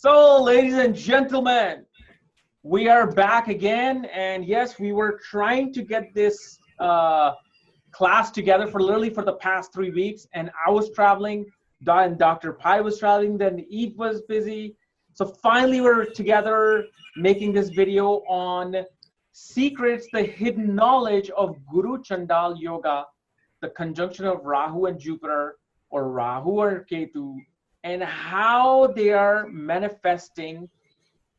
So, ladies and gentlemen, we are back again. And yes, we were trying to get this class together for literally for the past 3 weeks. And I was traveling, and Dr. Pai was traveling, then Eve was busy. So finally we're together making this video on secrets, the hidden knowledge of Guru Chandal Yoga, the conjunction of Rahu and Jupiter, or Rahu or Ketu, and how they are manifesting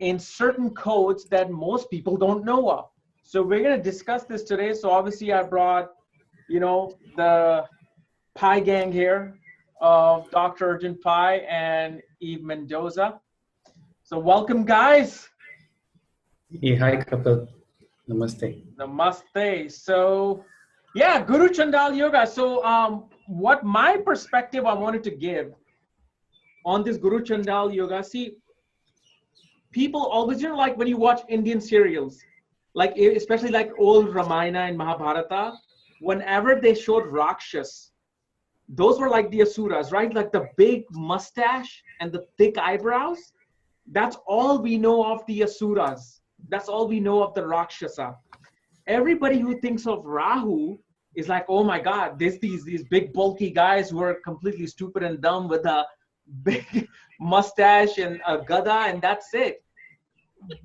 in certain codes that most people don't know of. So we're going to discuss this today. So obviously I brought, the Pi gang here of Dr. Arjun Pai and Eve Mendoza. So welcome, guys. Hey, hi, Kapiel. Namaste. Namaste. So yeah, Guru Chandal Yoga. So what my perspective I wanted to give on this Guru Chandal Yoga, see, people always, like when you watch Indian serials, like especially like old Ramayana and Mahabharata, whenever they showed Rakshas, those were like the Asuras, right? Like the big mustache and the thick eyebrows. That's all we know of the Asuras. That's all we know of the Rakshasa. Everybody who thinks of Rahu is like, oh my God, there's these big bulky guys who are completely stupid and dumb with a big mustache and a gada, and that's it.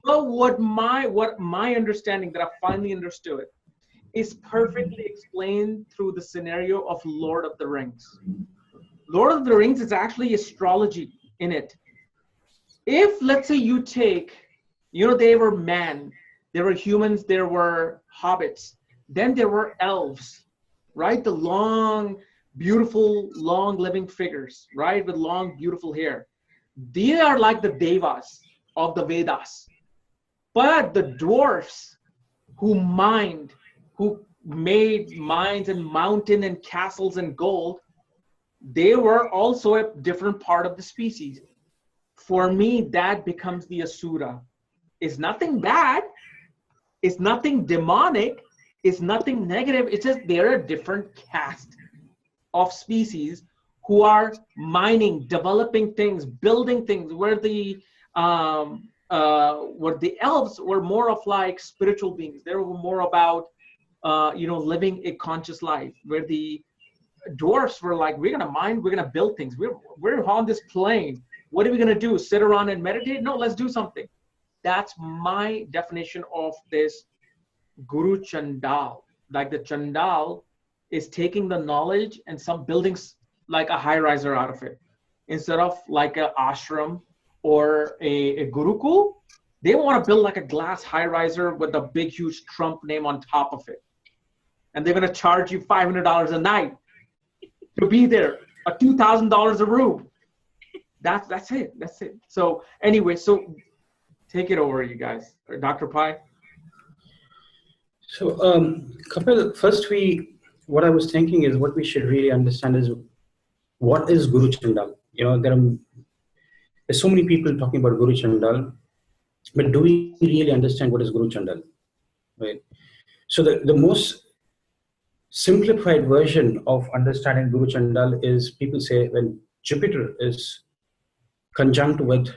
But what my understanding that I finally understood is perfectly explained through the scenario of Lord of the Rings. Lord of the Rings is actually astrology in it. If, let's say, you take, they were men, there were humans, there were hobbits, then there were elves, right? The long, beautiful, long living figures, right? With long, beautiful hair. They are like the devas of the Vedas. But the dwarfs who made mines and mountain and castles and gold, they were also a different part of the species. For me, that becomes the Asura. It's nothing bad. It's nothing demonic. It's nothing negative. It's just they're a different caste of species who are mining, developing things, building things, where the elves were more of like spiritual beings. They were more about living a conscious life, where the dwarfs were like, we're gonna mine, we're gonna build things. We're on this plane. What are we gonna do? Sit around and meditate? No, let's do something. That's my definition of this Guru Chandal. Like the Chandal is taking the knowledge and some buildings like a high riser out of it. Instead of like a ashram or a gurukul, they want to build like a glass high riser with a big, huge Trump name on top of it. And they're going to charge you $500 a night to be there, a $2,000 a room. That's it. That's it. So anyway, so take it over, you guys. Dr. Pai. So, Kapiel, first what I was thinking is what we should really understand is what is Guru Chandal. There's so many people talking about Guru Chandal, but do we really understand what is Guru Chandal? Right. So the most simplified version of understanding Guru Chandal is people say when Jupiter is conjunct with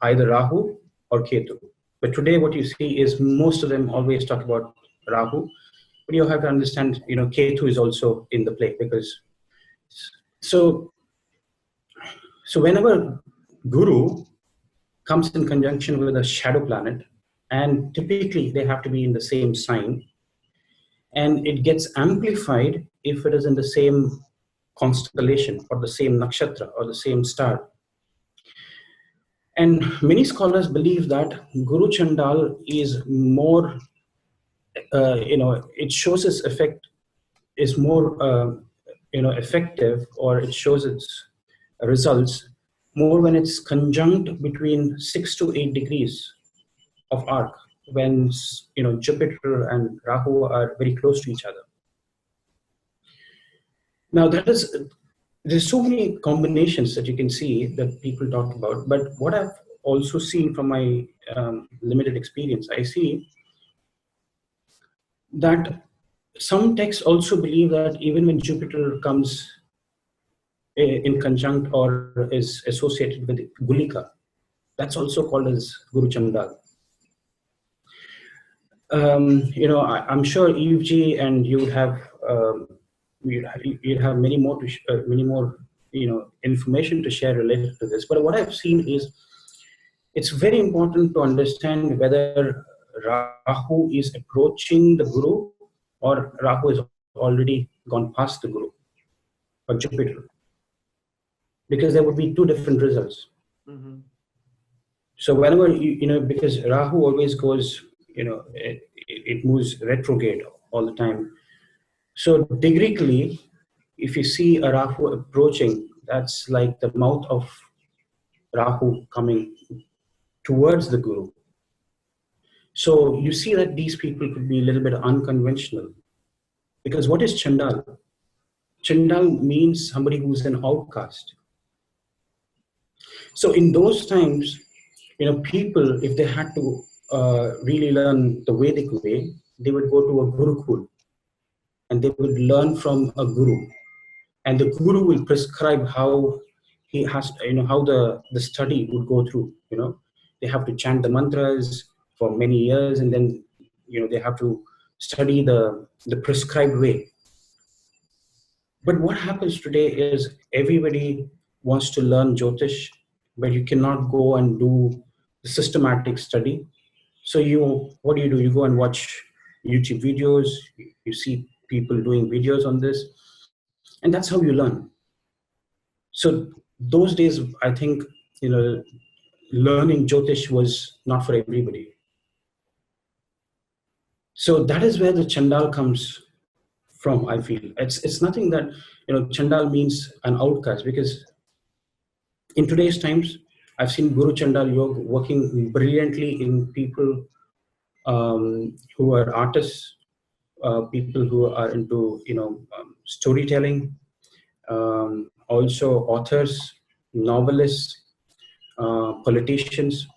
either Rahu or Ketu. But today what you see is most of them always talk about Rahu, but you have to understand, Ketu is also in the play because so whenever Guru comes in conjunction with a shadow planet, and typically they have to be in the same sign, and it gets amplified if it is in the same constellation or the same nakshatra or the same star. And many scholars believe that Guru Chandal is more, it shows its effect is more, effective, or it shows its results more when it's conjunct between 6 to 8 degrees of arc, when Jupiter and Rahu are very close to each other. Now there's so many combinations that you can see that people talk about, but what I've also seen from my limited experience, I see that some texts also believe that even when Jupiter comes in conjunct or is associated with Gulika, That's also called as Guru Chandal. I'm sure EFG and you would have you'd have many more information to share related to this. But what I've seen is it's very important to understand whether Rahu is approaching the Guru or Rahu is already gone past the Guru or Jupiter, because there would be two different results. Mm-hmm. So whenever because Rahu always goes, it moves retrograde all the time. So degreically, if you see a Rahu approaching, that's like the mouth of Rahu coming towards the Guru. So you see that these people could be a little bit unconventional. Because what is Chandal? Chandal means somebody who's an outcast. So in those times, people, if they had to really learn the Vedic way, they would go to a Gurukul and they would learn from a Guru. And the Guru will prescribe how he has, how the study would go through. They have to chant the mantras for many years, and then, they have to study the prescribed way. But what happens today is everybody wants to learn Jyotish, but you cannot go and do the systematic study. So what do? You go and watch YouTube videos, you see people doing videos on this, and that's how you learn. So those days, I think, learning Jyotish was not for everybody. So that is where the Chandal comes from, I feel. It's nothing that, Chandal means an outcast, because in today's times, I've seen Guru Chandal Yoga working brilliantly in people who are artists, people who are into, storytelling, also authors, novelists, politicians.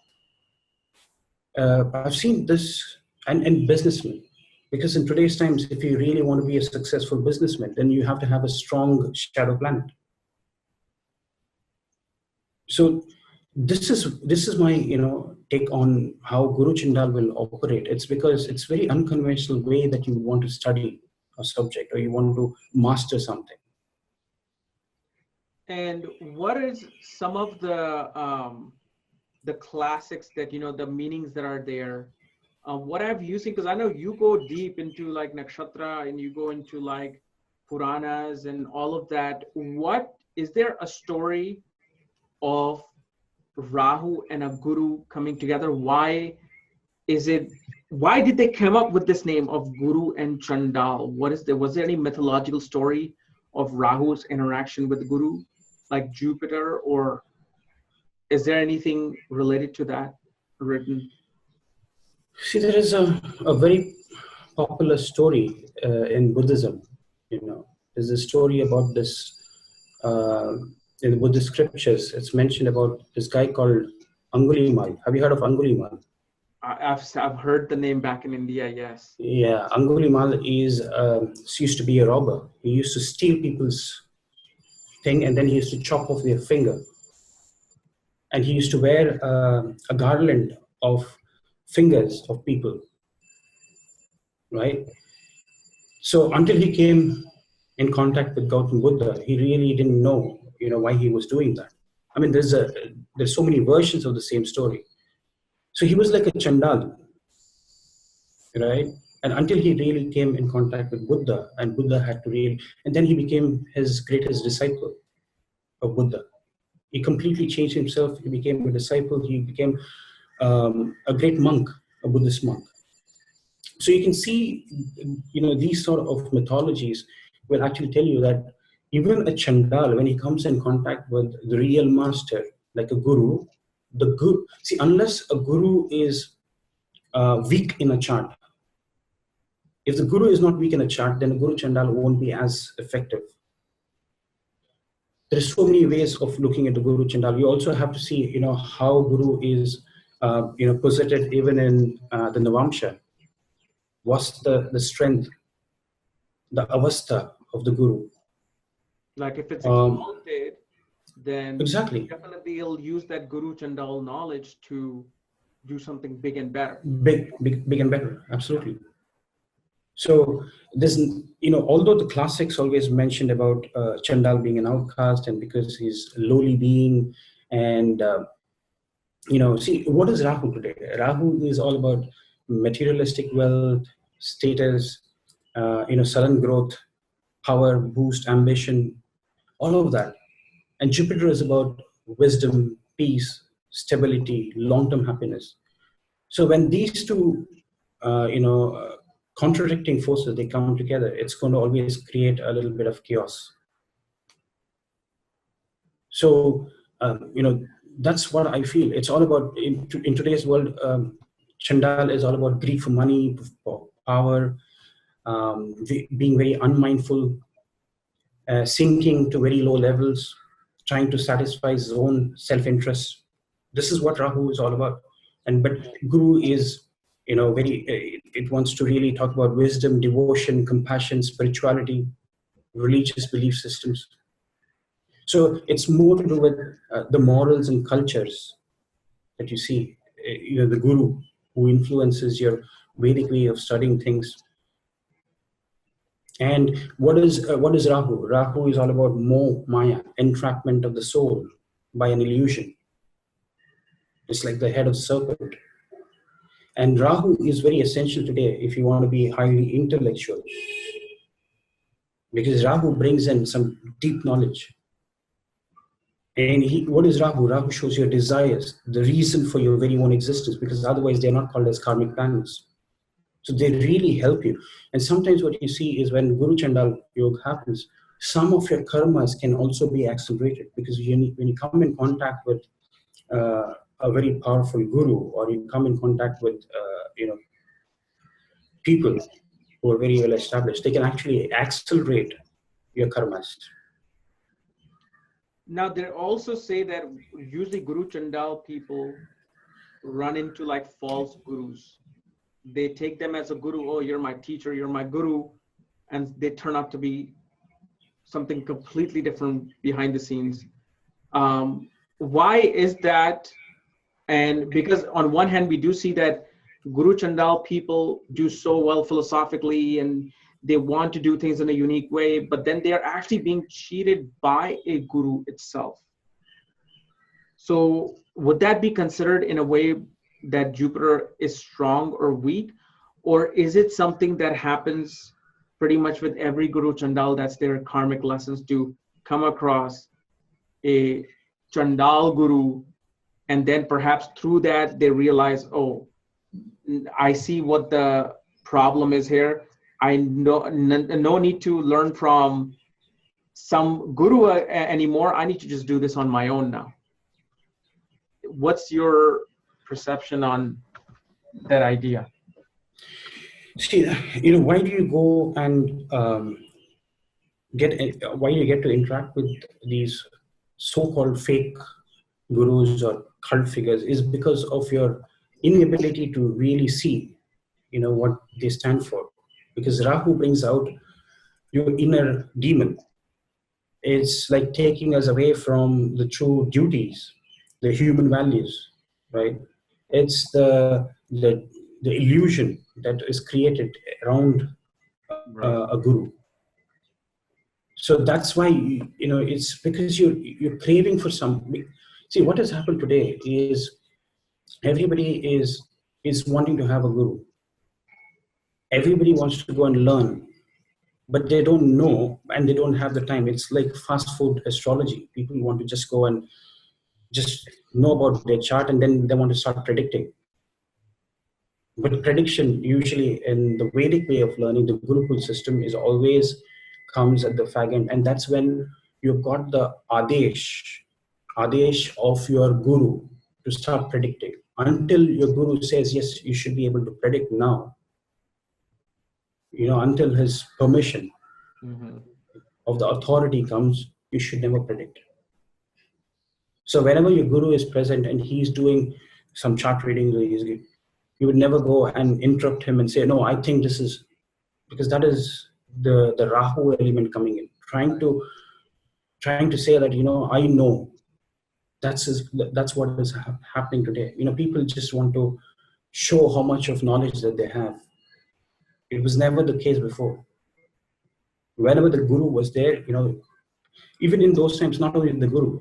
I've seen this, and businessmen, because in today's times, if you really want to be a successful businessman, then you have to have a strong shadow planet. So this is my take on how Guru Chandal will operate. It's because it's very unconventional way that you want to study a subject or you want to master something. And what is some of the classics that, the meanings that are there? What have you seen? Because I know you go deep into like nakshatra and you go into like Puranas and all of that. What is there a story of Rahu and a Guru coming together? Why did they come up with this name of Guru and Chandal? Was there any mythological story of Rahu's interaction with the Guru, like Jupiter, or is there anything related to that written? See, there is a very popular story in Buddhism. There's a story about this in the Buddhist scriptures. It's mentioned about this guy called Angulimal. Have you heard of Angulimal? I've heard the name back in India. Yes. Yeah, Angulimal used to be a robber. He used to steal people's thing, and then he used to chop off their finger. And he used to wear a garland of fingers of people, right? So until he came in contact with Gautam Buddha, he really didn't know, why he was doing that. I mean, there's so many versions of the same story. So he was like a Chandal, right? And until he really came in contact with Buddha, and Buddha had to and then he became his greatest disciple of Buddha. He completely changed himself. He became a disciple. He became a great monk, a Buddhist monk. So you can see, these sort of mythologies will actually tell you that even a Chandal, when he comes in contact with the real master, like a Guru, unless a Guru is weak in a chart, if the Guru is not weak in a chart, then the Guru Chandal won't be as effective. There's so many ways of looking at the Guru Chandal. You also have to see, how Guru is, posited even in the Navamsha. What's the strength, the avastha of the Guru? Like if it's exalted, then Exactly. definitely he'll use that Guru Chandal knowledge to do something big and better. Big and better. Absolutely. So this, although the classics always mentioned about Chandal being an outcast and because he's a lowly being, and see, what is Rahu today? Rahu is all about materialistic wealth, status, sudden growth, power, boost, ambition, all of that. And Jupiter is about wisdom, peace, stability, long-term happiness. So when these two, contradicting forces, they come together, it's going to always create a little bit of chaos. So, that's what I feel. It's all about, in today's world, Chandal is all about greed for money, for power, being very unmindful, sinking to very low levels, trying to satisfy his own self-interest. This is what Rahu is all about. But Guru is, it wants to really talk about wisdom, devotion, compassion, spirituality, religious belief systems. So it's more to do with the morals and cultures that you see. The Guru who influences your Vedic way of studying things. And what is Rahu? Rahu is all about Moh, Maya, entrapment of the soul by an illusion. It's like the head of the serpent. And Rahu is very essential today if you want to be highly intellectual. Because Rahu brings in some deep knowledge. And what is Rahu? Rahu shows your desires, the reason for your very own existence, because otherwise they're not called as karmic planets. So they really help you. And sometimes what you see is when Guru Chandal Yoga happens, some of your karmas can also be accelerated, because when you come in contact with a very powerful guru, or you come in contact with people who are very well established, they can actually accelerate your karmas. Now, they also say that usually Guru Chandal people run into like false gurus. They take them as a guru. Oh, you're my teacher, you're my guru. And they turn out to be something completely different behind the scenes. Why is that? And because on one hand, we do see that Guru Chandal people do so well philosophically and they want to do things in a unique way, but then they are actually being cheated by a guru itself. So would that be considered in a way that Jupiter is strong or weak? Or is it something that happens pretty much with every Guru Chandal? That's their karmic lessons, to come across a Chandal guru, and then perhaps through that they realize, oh, I see what the problem is here. I know no need to learn from some guru anymore. I need to just do this on my own now. What's your perception on that idea? See, why do you go and why do you get to interact with these so-called fake gurus or cult figures is because of your inability to really see, what they stand for. Because Rahu brings out your inner demon. It's like taking us away from the true duties, the human values, right? It's the illusion that is created around a guru. So that's why, it's because you're craving for some. See, what has happened today is everybody is wanting to have a guru. Everybody wants to go and learn, but they don't know and they don't have the time. It's like fast food astrology. People want to just go and just know about their chart, and then they want to start predicting. But prediction, usually in the Vedic way of learning, the Gurukul system is always comes at the fag end. And that's when you've got the Adesh of your guru to start predicting. Until your guru says, yes, you should be able to predict now, until his permission of the authority comes, you should never predict. So whenever your guru is present and he's doing some chart reading, you would never go and interrupt him and say, no, I think this is, because that is the Rahu element coming in, trying to trying to say that, I know. That's what is happening today. People just want to show how much of knowledge that they have. It was never the case before. Whenever the guru was there, even in those times, not only the guru,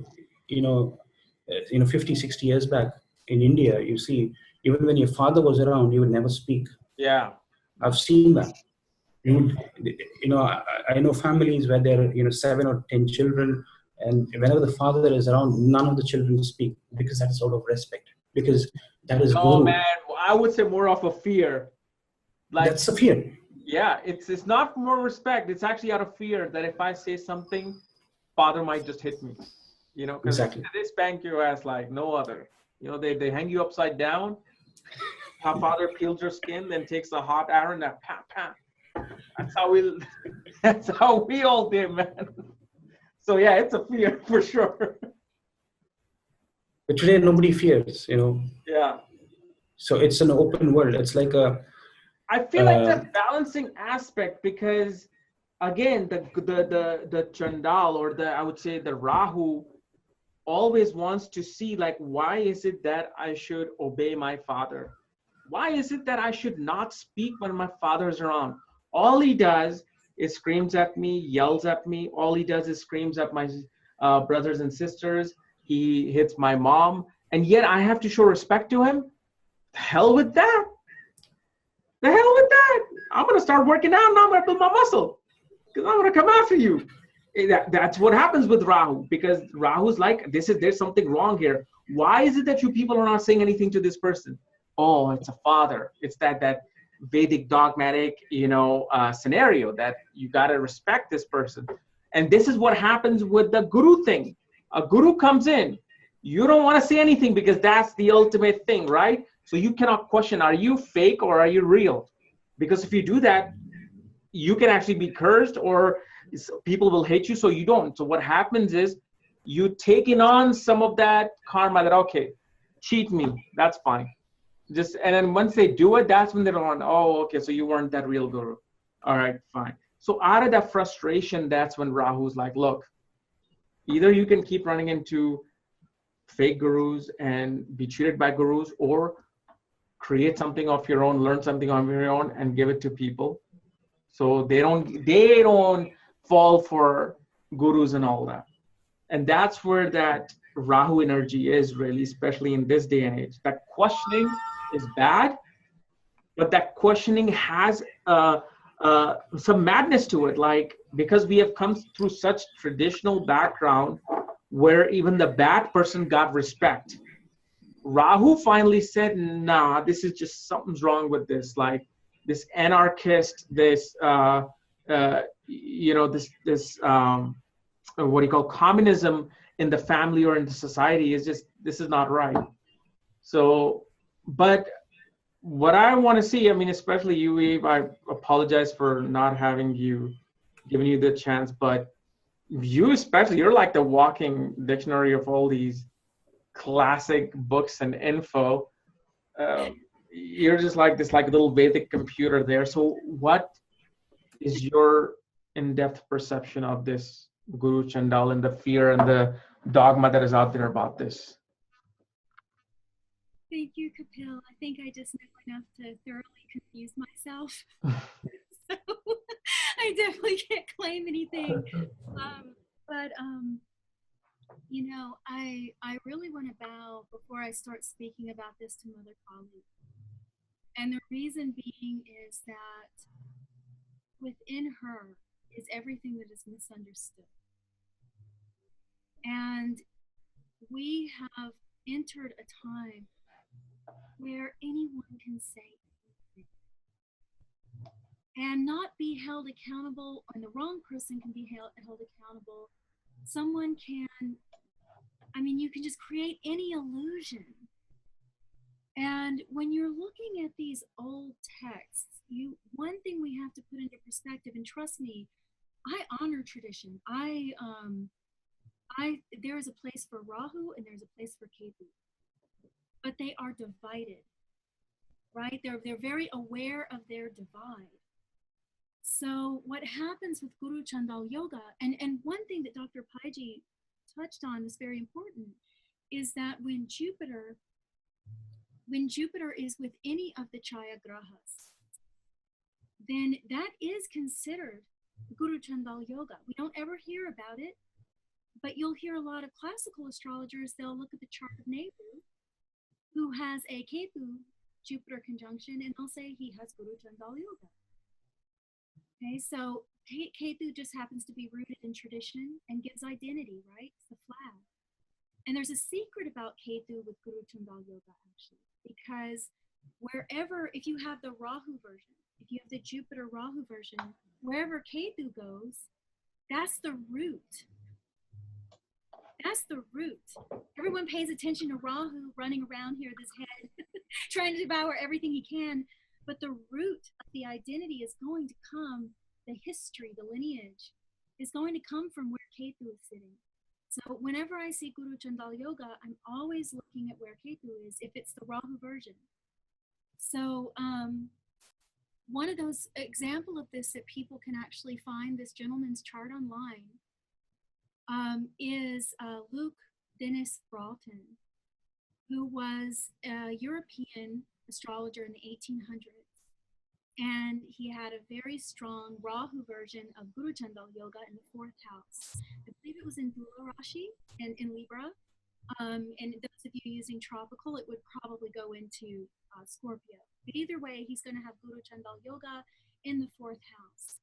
50, 60 years back in India, you see, even when your father was around, he would never speak. Yeah. I've seen that. You would, I know families where there are, 7 or 10 children, and whenever the father is around, none of the children speak, because that is out of respect, because that is Oh guru. man, I would say more of a fear. Like, That's a fear. yeah, it's not more respect. It's actually out of fear that if I say something, father might just hit me. Because Exactly. they spank your ass like no other. They hang you upside down. How father peels your skin, then takes a hot iron and pat pat. That's how we all did, man. So yeah, it's a fear for sure. But today nobody fears, Yeah. So it's an open world. It's like I feel like that balancing aspect, because again, the Chandal, or I would say the Rahu, always wants to see, like, why is it that I should obey my father? Why is it that I should not speak when my father's around? All he does is screams at me, yells at me. All he does is screams at my brothers and sisters. He hits my mom, and yet I have to show respect to him? The hell with that. The hell with that. I'm going to start working out, and I'm going to build my muscle, because I'm going to come after you. That's what happens with Rahu, because Rahu's like, there's something wrong here. Why is it that you people are not saying anything to this person? Oh, it's a father. It's that Vedic dogmatic, scenario that you got to respect this person. And this is what happens with the guru thing. A guru comes in. You don't want to say anything, because that's the ultimate thing, right? So you cannot question, are you fake or are you real? Because if you do that, you can actually be cursed, or people will hate you. So you don't. So what happens is you taking on some of that karma that, okay, cheat me, that's fine. And then once they do it, that's when they're on, oh, okay, so you weren't that real guru. All right, fine. So out of that frustration, that's when Rahu's like, look, either you can keep running into fake gurus and be treated by gurus, or create something of your own, learn something on your own, and give it to people, so they don't fall for gurus and all that. And that's where that Rahu energy is really, especially in this day and age. That questioning is bad, but that questioning has some madness to it, like, because we have come through such traditional background where even the bad person got respect. Rahu finally said, nah, this is just, something's wrong with this. Like, this anarchist, this, what do you call, communism in the family or in the society is just, this is not right. So, but what I want to see, I mean, especially you, Eve, I apologize for not giving you the chance, but you especially, you're like the walking dictionary of all these classic books and info. You're just like this little Vedic computer there. So what is your in-depth perception of this Guru Chandal and the fear and the dogma that is out there about this? Thank you, Kapiel. I think I just know enough to thoroughly confuse myself. So I definitely can't claim anything. I really want to bow before I start speaking about this to Mother Kali. And the reason being is that within her is everything that is misunderstood. And we have entered a time where anyone can say anything and not be held accountable, and the wrong person can be held accountable. Someone can, you can just create any illusion. And when you're looking at these old texts, one thing we have to put into perspective, and trust me, I honor tradition. There is a place for Rahu and there's a place for Ketu, but they are divided, right? They're very aware of their divide. So what happens with Guru Chandal Yoga, and one thing that Dr. Paiji touched on is very important, is that when Jupiter is with any of the Chaya grahas, then that is considered Guru Chandal Yoga. We don't ever hear about it, but you'll hear a lot of classical astrologers, they'll look at the chart of Nebu, who has a Ketu Jupiter conjunction, and they'll say he has Guru Chandal Yoga. Okay, so Ketu just happens to be rooted in tradition and gives identity, right? It's the flag. And there's a secret about Ketu with Guru Chandal Yoga, actually, because wherever, if you have the Rahu version, if you have the Jupiter Rahu version, wherever Ketu goes, that's the root. That's the root. Everyone pays attention to Rahu running around here with his head, trying to devour everything he can. But the root of the identity is going to come, the history, the lineage, is going to come from where Ketu is sitting. So whenever I see Guru Chandal Yoga, I'm always looking at where Ketu is, if it's the Rahu version. So one of those example of this that people can actually find this gentleman's chart online is Luke Dennis Broughton, who was a European astrologer in the 1800s. And he had a very strong Rahu version of Guru Chandal Yoga in the 4th house. I believe it was in Dhooma Rashi and in Libra. And those of you using tropical, it would probably go into Scorpio. But either way, he's going to have Guru Chandal Yoga in the 4th house.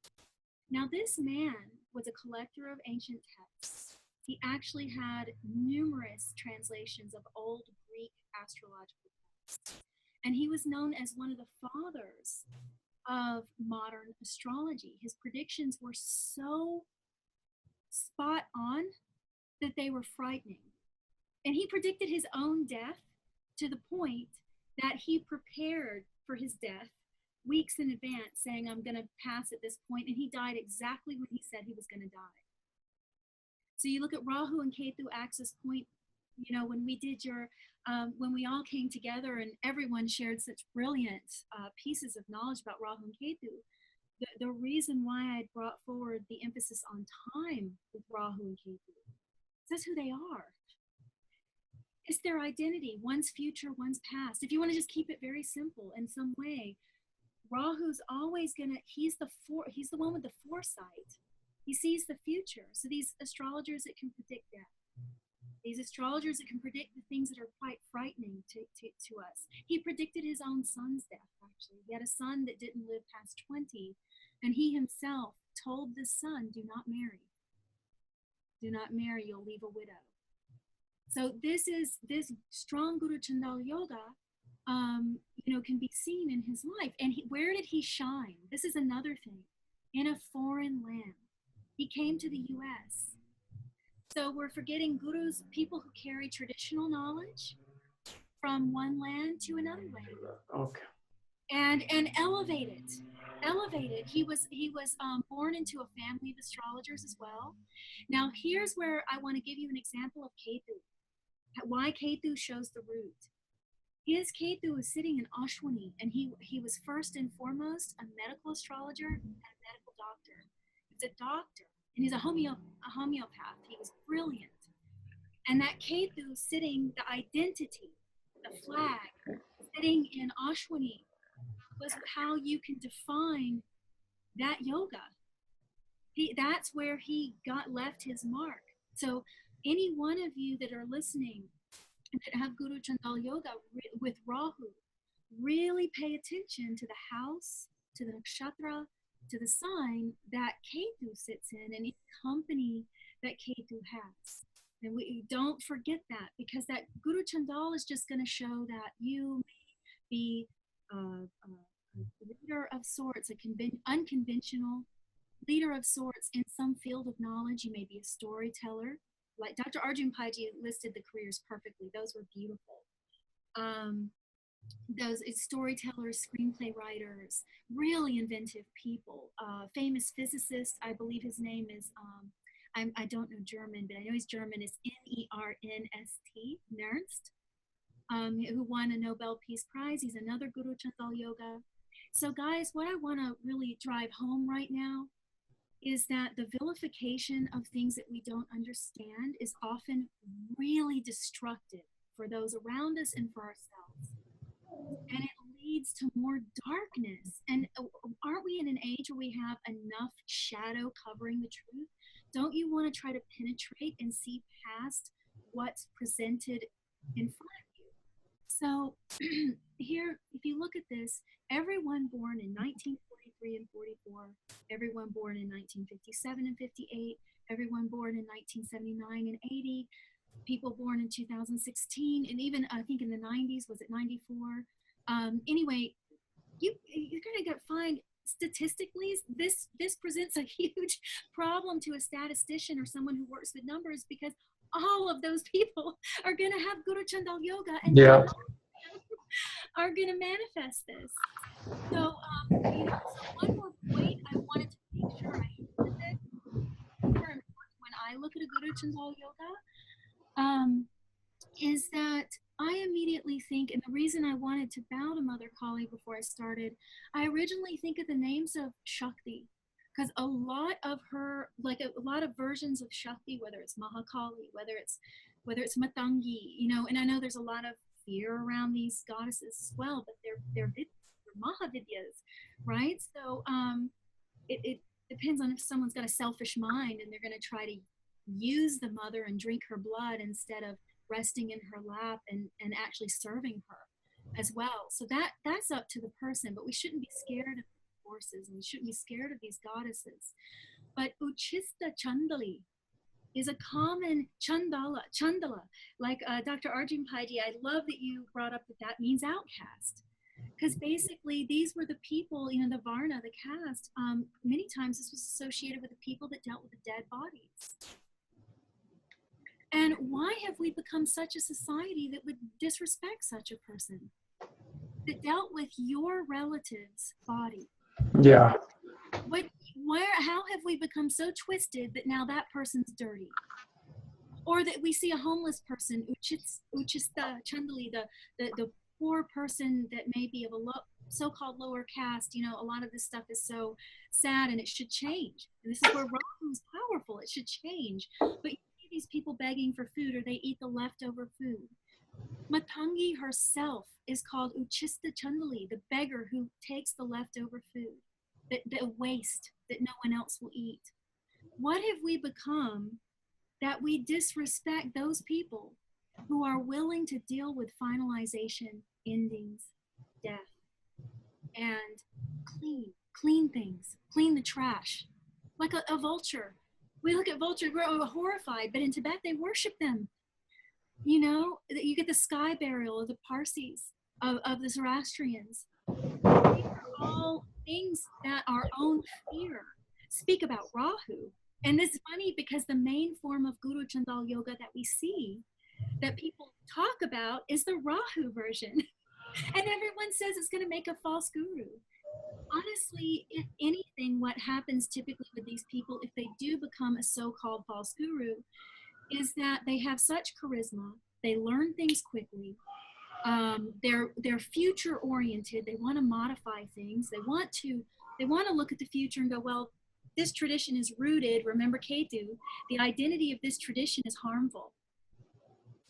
Now, this man was a collector of ancient texts. He actually had numerous translations of old Greek astrological texts. And he was known as one of the fathers of modern astrology. His predictions were so spot on that they were frightening. And he predicted his own death to the point that he prepared for his death weeks in advance, saying, I'm going to pass at this point. And he died exactly when he said he was going to die. So you look at Rahu and Ketu axis point, you know, when we did your, when we all came together and everyone shared such brilliant pieces of knowledge about Rahu and Ketu, the reason why I brought forward the emphasis on time with Rahu and Ketu, that's who they are. It's their identity, one's future, one's past. If you want to just keep it very simple in some way, Rahu's always gonna, he's the one with the foresight. He sees the future. So these astrologers that can predict that. These astrologers that can predict the things that are quite frightening to us. He predicted his own son's death, actually. He had a son that didn't live past 20, and he himself told the son, do not marry. Do not marry, you'll leave a widow. So this strong Guru Chandal Yoga, you know, can be seen in his life. And where did he shine? This is another thing. In a foreign land. He came to the U.S. So we're forgetting gurus, people who carry traditional knowledge from one land to another land. Okay. And elevate it. He was born into a family of astrologers as well. Now here's where I want to give you an example of Ketu. Why Ketu shows the root. His Ketu is sitting in Ashwini, and he was first and foremost a medical astrologer and a medical doctor. He's a doctor, and he's a homeopath. He was brilliant. And that Ketu sitting, the identity, the flag, sitting in Ashwini was how you can define that yoga. That's where he left his mark. So any one of you that are listening that have Guru Chandal Yoga with Rahu, really pay attention to the house, to the nakshatra, to the sign that Ketu sits in, and each company that Ketu has. And we don't forget that, because that Guru Chandal is just going to show that you may be a leader of sorts, unconventional leader of sorts in some field of knowledge. You may be a storyteller. Like Dr. Arjun Paiji listed the careers perfectly. Those were beautiful. Those storytellers, screenplay writers, really inventive people. Famous physicist, I believe his name is, I don't know German, but I know he's German, is N-E-R-N-S-T, Nernst, who won a Nobel Peace Prize. He's another Guru Chandal Yoga. So guys, what I want to really drive home right now is that the vilification of things that we don't understand is often really destructive for those around us and for ourselves. And it leads to more darkness. And aren't we in an age where we have enough shadow covering the truth? Don't you want to try to penetrate and see past what's presented in front of you? So here, if you look at this, everyone born in 1943 and 44, everyone born in 1957 and 58, everyone born in 1979 and 80, people born in 2016, and even I think in the 90s, was it 94? Anyway, you're going to find statistically this presents a huge problem to a statistician or someone who works with numbers, because all of those people are going to have Guru Chandal Yoga and are going to manifest this. So, so one more point I wanted to make sure I hit with it. When I look at a Guru Chandal Yoga, is that I immediately think, and the reason I wanted to bow to Mother Kali before I started, I originally think of the names of Shakti, because a lot of her, like a lot of versions of Shakti, whether it's Mahakali, whether it's Matangi, you know, and I know there's a lot of fear around these goddesses as well, but they're Mahavidyas, right? So it depends on if someone's got a selfish mind and they're going to try to use the mother and drink her blood instead of resting in her lap and actually serving her as well. So that's up to the person, but we shouldn't be scared of forces, and we shouldn't be scared of these goddesses. But Uchista Chandali is a common Chandala, like Dr. Arjun Paiji, I love that you brought up that means outcast. Because basically these were the people, you know, the Varna, the caste, many times this was associated with the people that dealt with the dead bodies. And why have we become such a society that would disrespect such a person? That dealt with your relative's body. Yeah. How have we become so twisted that now that person's dirty? Or that we see a homeless person, Uchista Chandali, the poor person that may be of a so-called lower caste. You know, a lot of this stuff is so sad and it should change. And this is where Rahu is powerful. It should change. But you see these people begging for food, or they eat the leftover food. Matangi herself is called Uchista Chandali, the beggar who takes the leftover food, the waste that no one else will eat. What have we become that we disrespect those people who are willing to deal with finalization, endings, death, and clean things, clean the trash, like a vulture. We look at vultures, we're horrified, but in Tibet they worship them. You know, you get the sky burial of the Parsis, of the Zoroastrians. These are all things that our own fear speak about Rahu. And it's funny because the main form of Guru Chandal Yoga that we see, that people talk about, is the Rahu version. And everyone says it's going to make a false guru. Honestly, if anything, what happens typically with these people, if they do become a so-called false guru, is that they have such charisma, they learn things quickly, they're future oriented, they want to modify things, they want to look at the future and go, well, this tradition is rooted, remember Ketu, the identity of this tradition is harmful.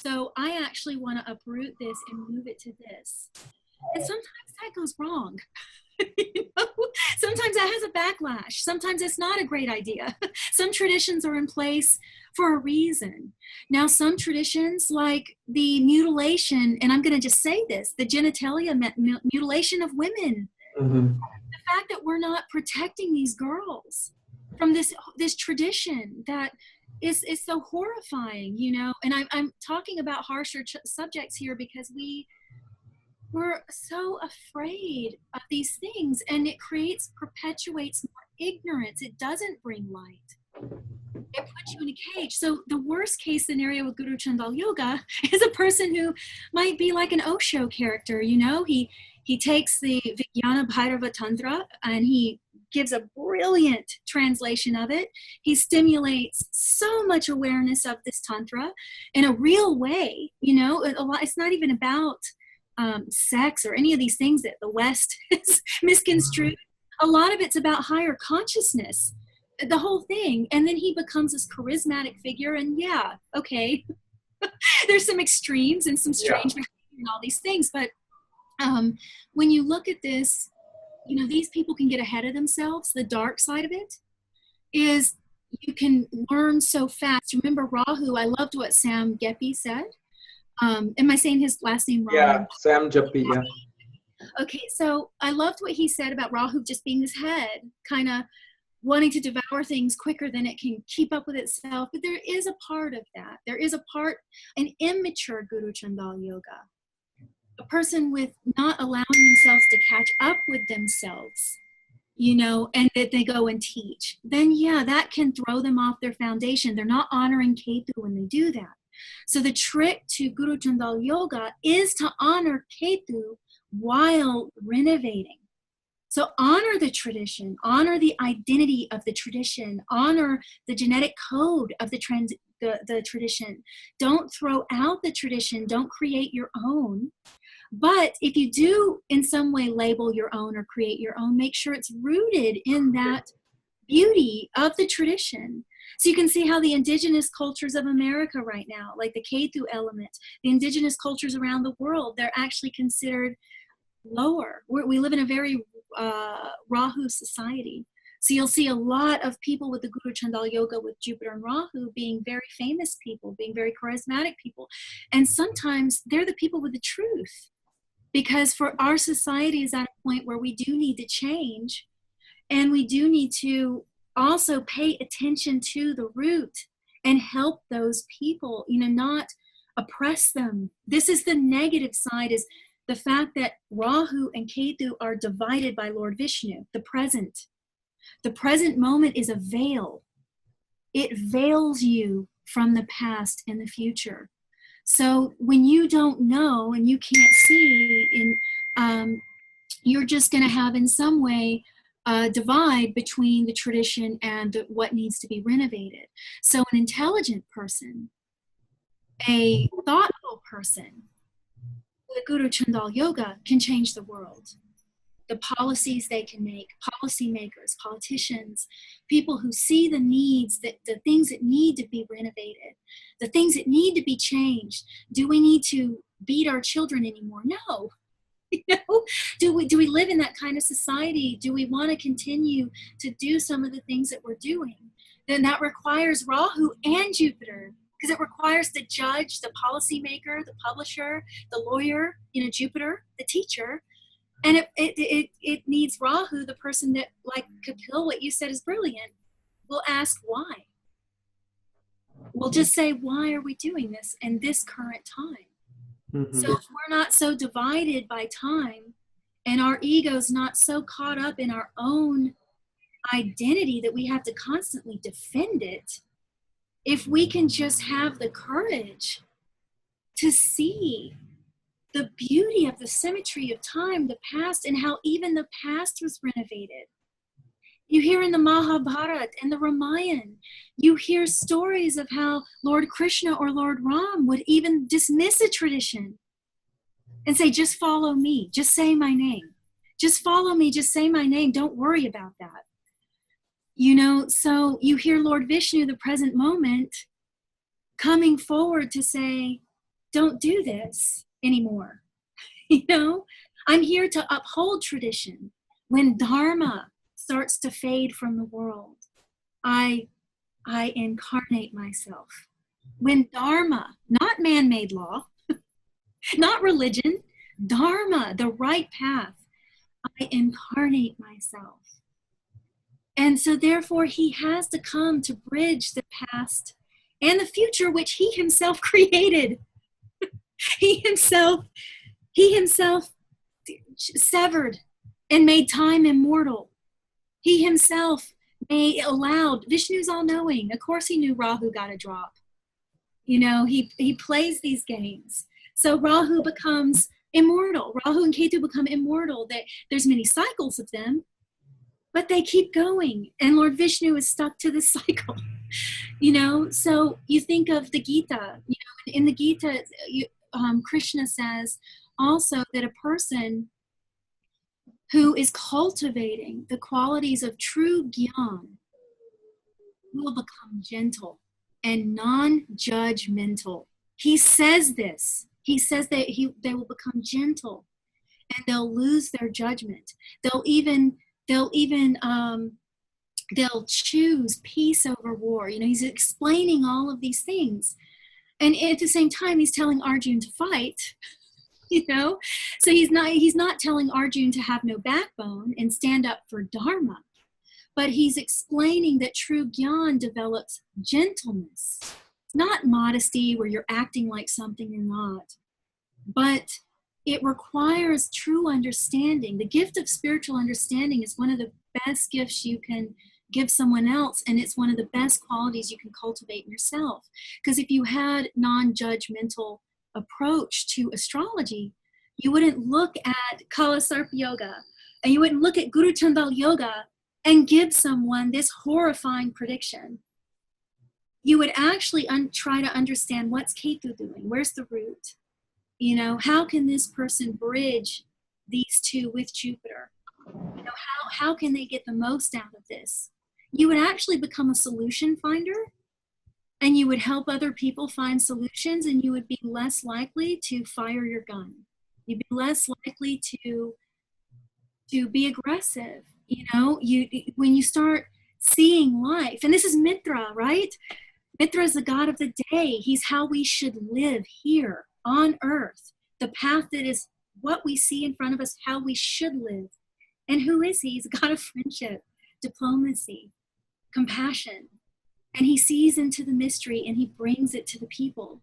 So I actually want to uproot this and move it to this. And sometimes that goes wrong. You know? Sometimes that has a backlash. Sometimes it's not a great idea. Some traditions are in place for a reason. Now, some traditions, like the mutilation, and I'm going to just say this, the genitalia mutilation of women, the fact that we're not protecting these girls from this tradition that is so horrifying, you know. And I'm talking about harsher subjects here because we're so afraid of these things, and it perpetuates more ignorance. It doesn't bring light. It puts you in a cage. So the worst case scenario with Guru Chandal Yoga is a person who might be like an Osho character, you know. He takes the Vijnana Bhairava Tantra and he gives a brilliant translation of it. He stimulates so much awareness of this Tantra in a real way, you know. It's not even about sex or any of these things that the West has misconstrued. A lot of it's about higher consciousness, the whole thing. And then he becomes this charismatic figure, and yeah, okay, there's some extremes and some strange behavior and all these things. But when you look at this, you know, these people can get ahead of themselves. The dark side of it is you can learn so fast. Remember Rahu, I loved what Sam Gepi said. Am I saying his last name wrong? Yeah, Sam Gepi, yeah. Okay, so I loved what he said about Rahu just being this head, kind of wanting to devour things quicker than it can keep up with itself. But there is a part of that. There is a part, an immature Guru Chandal Yoga, a person with not allowing themselves to catch up with themselves, you know, and that they go and teach. Then, yeah, that can throw them off their foundation. They're not honoring Ketu when they do that. So the trick to Guru Chandal Yoga is to honor Ketu while renovating. So honor the tradition, honor the identity of the tradition, honor the genetic code of the tradition. Don't throw out the tradition, don't create your own. But if you do in some way label your own or create your own, make sure it's rooted in that beauty of the tradition. So you can see how the indigenous cultures of America right now, like the Ketu element, the indigenous cultures around the world, they're actually considered lower. We live in a very Rahu society. So you'll see a lot of people with the Guru Chandal Yoga with Jupiter and Rahu being very famous people, being very charismatic people. And sometimes they're the people with the truth. Because for our society is at a point where we do need to change, and we do need to also pay attention to the root and help those people, you know, not oppress them. This is the negative side, is the fact that Rahu and Ketu are divided by Lord Vishnu, the present. The present moment is a veil. It veils you from the past and the future. So when you don't know and you can't see, you're just going to have in some way a divide between the tradition and what needs to be renovated. So an intelligent person, a thoughtful person, the Guru Chandal Yoga can change the world. The policies they can make, policymakers, politicians, people who see the needs, the things that need to be renovated, the things that need to be changed. Do we need to beat our children anymore? No. You know? Do we live in that kind of society? Do we want to continue to do some of the things that we're doing? Then that requires Rahu and Jupiter, because it requires the judge, the policymaker, the publisher, the lawyer, you know, Jupiter, the teacher. And it needs Rahu, the person that, like Kapiel, what you said is brilliant, will ask why. We'll just say, why are we doing this in this current time? Mm-hmm. So if we're not so divided by time, and our ego's not so caught up in our own identity that we have to constantly defend it, if we can just have the courage to see the beauty of the symmetry of time, the past, and how even the past was renovated. You hear in the Mahabharata and the Ramayana, you hear stories of how Lord Krishna or Lord Ram would even dismiss a tradition and say, just follow me, just say my name. Just follow me, just say my name, don't worry about that. You know, so you hear Lord Vishnu, the present moment, coming forward to say, don't do this anymore. You know, I'm here to uphold tradition. When Dharma starts to fade from the world, I incarnate myself. When Dharma, not man-made law, not religion, Dharma, the right path, I incarnate myself. And so therefore he has to come to bridge the past and the future, which he himself created. He himself severed and made time immortal. He himself allowed, Vishnu's all-knowing. Of course he knew Rahu got a drop. You know, he plays these games. So Rahu becomes immortal. Rahu and Ketu become immortal. There's many cycles of them, but they keep going. And Lord Vishnu is stuck to this cycle. You know, so you think of the Gita. You know, in the Gita, Krishna says, also that a person who is cultivating the qualities of true Gyan will become gentle and non-judgmental. He says this. He says that they will become gentle and they'll lose their judgment. They'll choose peace over war. You know, he's explaining all of these things. And at the same time, he's telling Arjun to fight, you know? So he's not telling Arjun to have no backbone and stand up for Dharma. But he's explaining that true Gyan develops gentleness, not modesty where you're acting like something you're not, but it requires true understanding. The gift of spiritual understanding is one of the best gifts you can give someone else, and it's one of the best qualities you can cultivate in yourself. Because if you had non-judgmental approach to astrology, you wouldn't look at Kalasarpa Yoga, and you wouldn't look at Guru Chandal Yoga and give someone this horrifying prediction. You would actually try to understand what's Ketu doing, where's the root? You know, how can this person bridge these two with Jupiter? You know, how can they get the most out of this? You would actually become a solution finder, and you would help other people find solutions, and you would be less likely to fire your gun. You'd be less likely to be aggressive. You know, when you start seeing life, and this is Mitra, right? Mitra is the god of the day. He's how we should live here on earth. The path that is what we see in front of us, how we should live. And who is he? He's a god of friendship, diplomacy, compassion. And he sees into the mystery and he brings it to the people.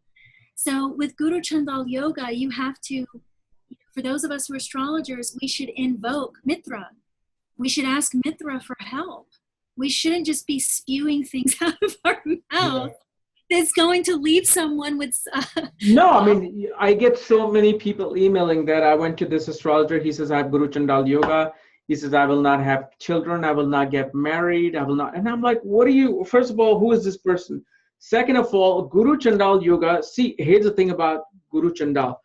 So with Guru Chandal Yoga, you have to, for those of us who are astrologers, we should invoke Mitra. We should ask Mitra for help. We shouldn't just be spewing things out of our mouth that's going to leave someone with... No, I mean, I get so many people emailing that I went to this astrologer. He says, I have Guru Chandal Yoga. He says, I will not have children. I will not get married. I will not. And I'm like, what are you? First of all, who is this person? Second of all, Guru Chandal Yoga. See, here's the thing about Guru Chandal.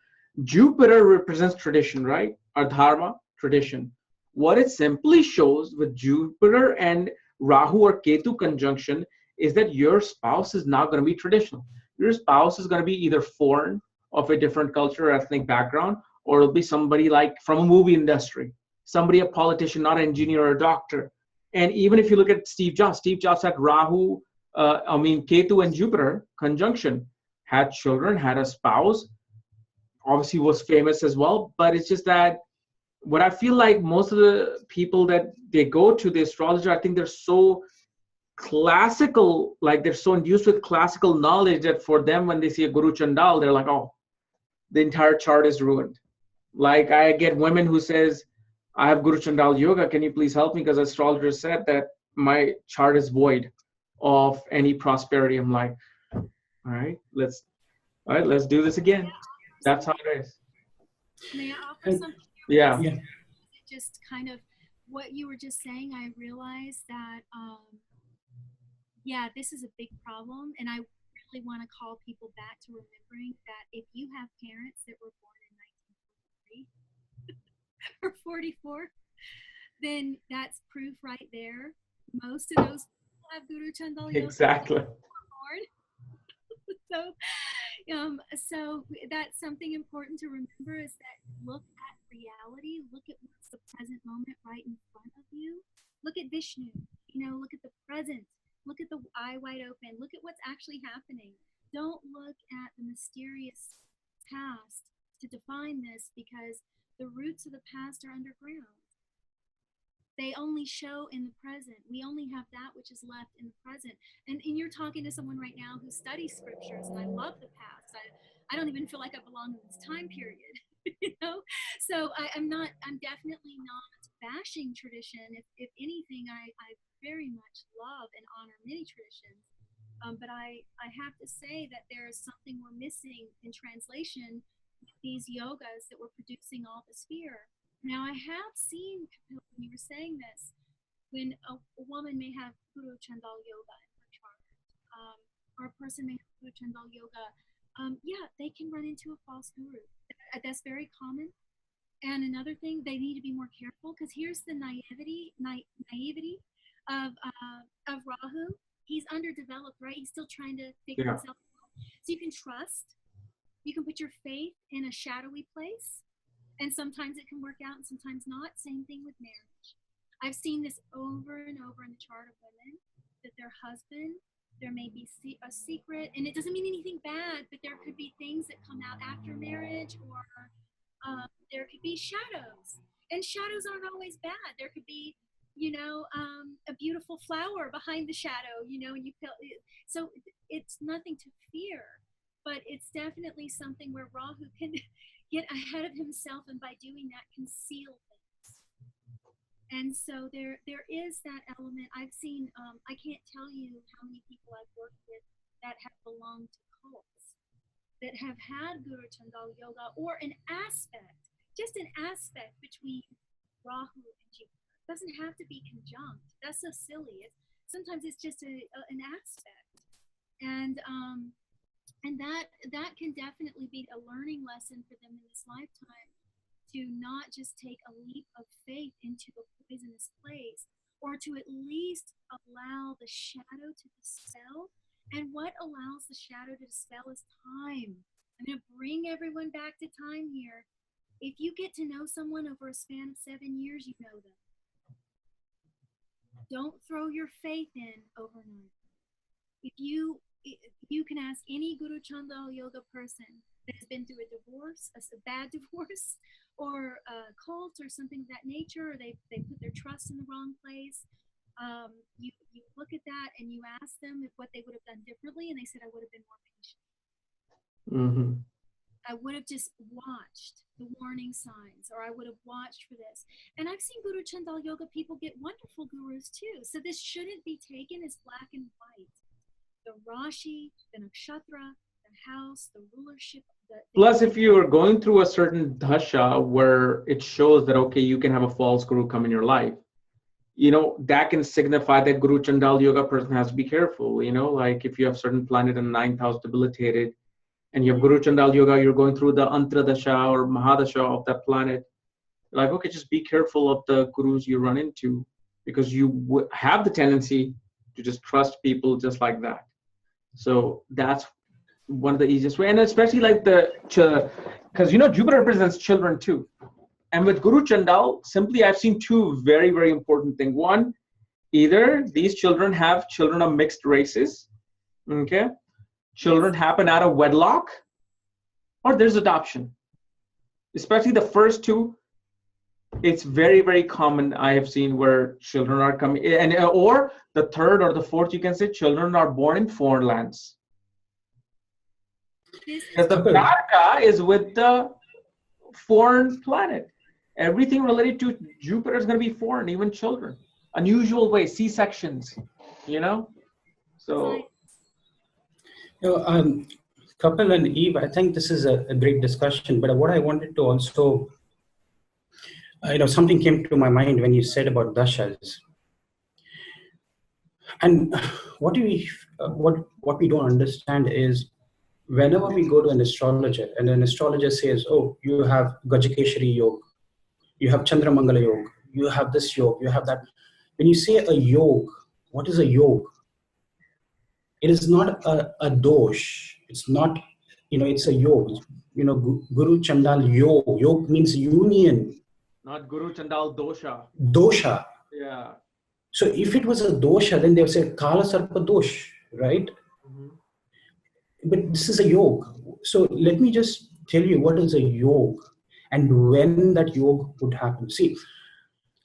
Jupiter represents tradition, right? Or dharma, tradition. What it simply shows with Jupiter and Rahu or Ketu conjunction is that your spouse is not going to be traditional. Your spouse is going to be either foreign, of a different culture or ethnic background, or it'll be somebody like from a movie industry, somebody, a politician, not an engineer or a doctor. And even if you look at Steve Jobs had Rahu, Ketu and Jupiter conjunction, had children, had a spouse, obviously was famous as well. But it's just that what I feel like most of the people that they go to the astrologer, I think they're so classical, like they're so induced with classical knowledge that for them, when they see a Guru Chandal, they're like, oh, the entire chart is ruined. Like I get women who says, I have Guru Chandal Yoga, can you please help me? Because astrologer said that my chart is void of any prosperity. I'm like, all right, let's do this again. That's how it is. May I offer something? Yeah. Just kind of what you were just saying, I realized that, this is a big problem. And I really want to call people back to remembering that if you have parents that were born in 1943 or 44, then that's proof right there. Most of those people have Guru Chandal Yoga. Exactly. So that's something important to remember, is that look at reality, look at what's the present moment right in front of you. Look at Vishnu, look at the present, look at the eye wide open, look at what's actually happening. Don't look at the mysterious past to define this, because the roots of the past are underground. They only show in the present. We only have that which is left in the present. And you're talking to someone right now who studies scriptures, and I love the past. I don't even feel like I belong in this time period, So I'm definitely not bashing tradition. If anything, I very much love and honor many traditions. But I have to say that there is something we're missing in translation with these yogas that we're producing all this fear. Now, I have seen, when you were saying this, when a woman may have Guru Chandal Yoga in her chart, or a person may have Guru Chandal Yoga, they can run into a false guru. That's very common. And another thing, they need to be more careful, because here's the naivety of Rahu. He's underdeveloped, right? He's still trying to figure himself out. So you can trust, you can put your faith in a shadowy place, and sometimes it can work out and sometimes not. Same thing with marriage. I've seen this over and over in the chart of women, that their husband, there may be a secret, and it doesn't mean anything bad, but there could be things that come out after marriage, or there could be shadows, and shadows aren't always bad. There could be, a beautiful flower behind the shadow, and you feel, so it's nothing to fear, but it's definitely something where Rahu can get ahead of himself, and by doing that, conceal things. And so there is that element. I've seen, I can't tell you how many people I've worked with that have belonged to cults, that have had Guru Chandal Yoga, or an aspect, just an aspect between Rahu and Jupiter. It doesn't have to be conjunct. That's so silly. Sometimes it's just an aspect. And that can definitely be a learning lesson for them in this lifetime, to not just take a leap of faith into a poisonous place, or to at least allow the shadow to dispel. And what allows the shadow to dispel is time. I'm going to bring everyone back to time here. If you get to know someone over a span of 7 years, you know them. Don't throw your faith in overnight. If you can ask any Guru Chandal Yoga person that has been through a divorce, a bad divorce, or a cult or something of that nature, or they put their trust in the wrong place. You look at that and you ask them if what they would have done differently, and they said, I would have been more patient. Mm-hmm. I would have just watched the warning signs, or I would have watched for this. And I've seen Guru Chandal Yoga people get wonderful gurus too. So this shouldn't be taken as black and white. The Rashi, the Nakshatra, the house, the rulership. Plus, if you are going through a certain dasha where it shows that, okay, you can have a false guru come in your life, that can signify that Guru Chandal Yoga person has to be careful. Like if you have certain planet in 9th house debilitated, and you have Guru Chandal Yoga, you're going through the Antradasha or Mahadasha of that planet. Like, okay, just be careful of the gurus you run into, because you have the tendency to just trust people just like that. So that's one of the easiest way. And especially like because Jupiter represents children too. And with Guru Chandal, simply I've seen two very, very important things. One, either these children have children of mixed races, okay? Children happen out of wedlock, or there's adoption. Especially the first two, it's very, very common. I have seen where children are coming, or the third or the fourth, you can say children are born in foreign lands. Because the Karaka is with the foreign planet. Everything related to Jupiter is going to be foreign, even children. Unusual way, C-sections, So. Kapil and Eve, I think this is a great discussion, but what I wanted to also, something came to my mind when you said about dashas. And what we don't understand is, whenever we go to an astrologer and an astrologer says, oh, you have Gajakeshari Yoga, you have Chandramangala Yoga, you have this yoga, you have that. When you say a yoga, what is a yoga? It is not a dosh. It's not, it's a yoga. Guru Chandal Yoga. Yoga means union. Not Guru Chandal Dosha. Dosha. Yeah. So if it was a dosha, then they would say Kala Sarpa Dosh, right? Mm-hmm. But this is a yoga. So let me just tell you what is a yoga and when that yoga would happen. See,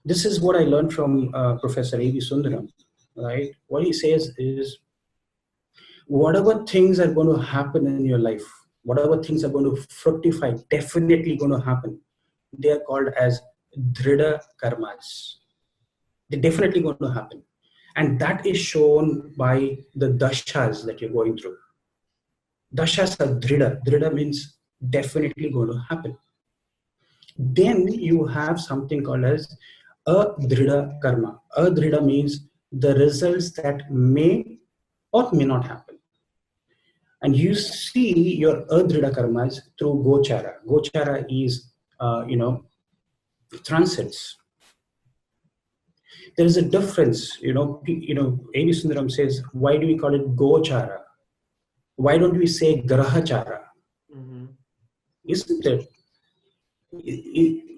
this is what I learned from Professor A.V. Sundaram, right? What he says is, whatever things are going to happen in your life, whatever things are going to fructify, definitely going to happen. They are called as Dhrida Karmas. They're definitely going to happen. And that is shown by the dashas that you're going through. Dashas are Dhrida. Dhrida means definitely going to happen. Then you have something called as Adhrida Karma. Adhrida means the results that may or may not happen. And you see your Adrida karmas through Gochara. Gochara is, transits. There is a difference, A.V. Sundaram says, why do we call it Gochara? Why don't we say Grahachara? Isn't it?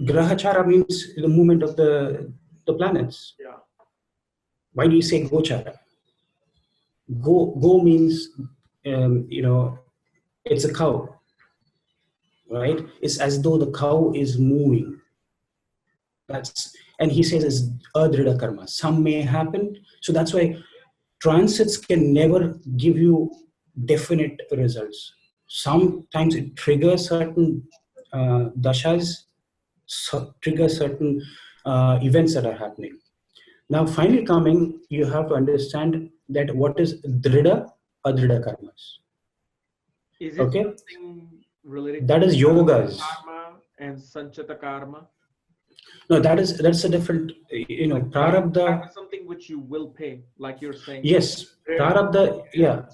Grahachara means the movement of the planets. Yeah. Why do you say Gochara? Go means, it's a cow, right? It's as though the cow is moving. And he says it's adrida karma. Some may happen. So that's why transits can never give you definite results. Sometimes it triggers certain dashas, triggers certain events that are happening. Now, finally coming, you have to understand that what is drida, adrida karmas. Is it something related that to is yogas karma and sanchita karma? No, that's a different, prarabdha. That is something which you will pay, like you're saying. Yes, prarabdha, yeah.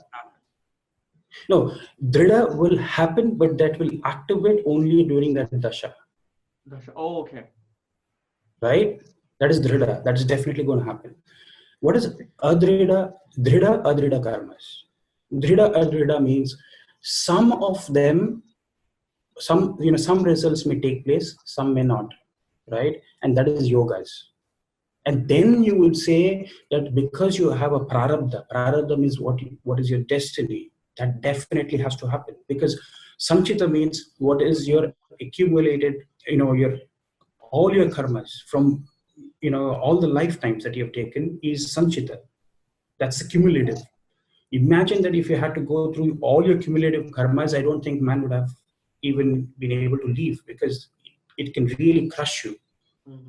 No, drida will happen, but that will activate only during that dasha. Oh, okay. Right? That is drida. That is definitely going to happen. What is adrida? Drida, adrida karmas. Drida, adrida means some of them, some results may take place, some may not. Right? And that is yogas. And then you will say that because you have a prarabdha means what is your destiny, that definitely has to happen. Because sanchita means what is your accumulated, all your karmas from, all the lifetimes that you have taken is sanchita. That's cumulative. Imagine that if you had to go through all your cumulative karmas, I don't think man would have even been able to leave, because it can really crush you.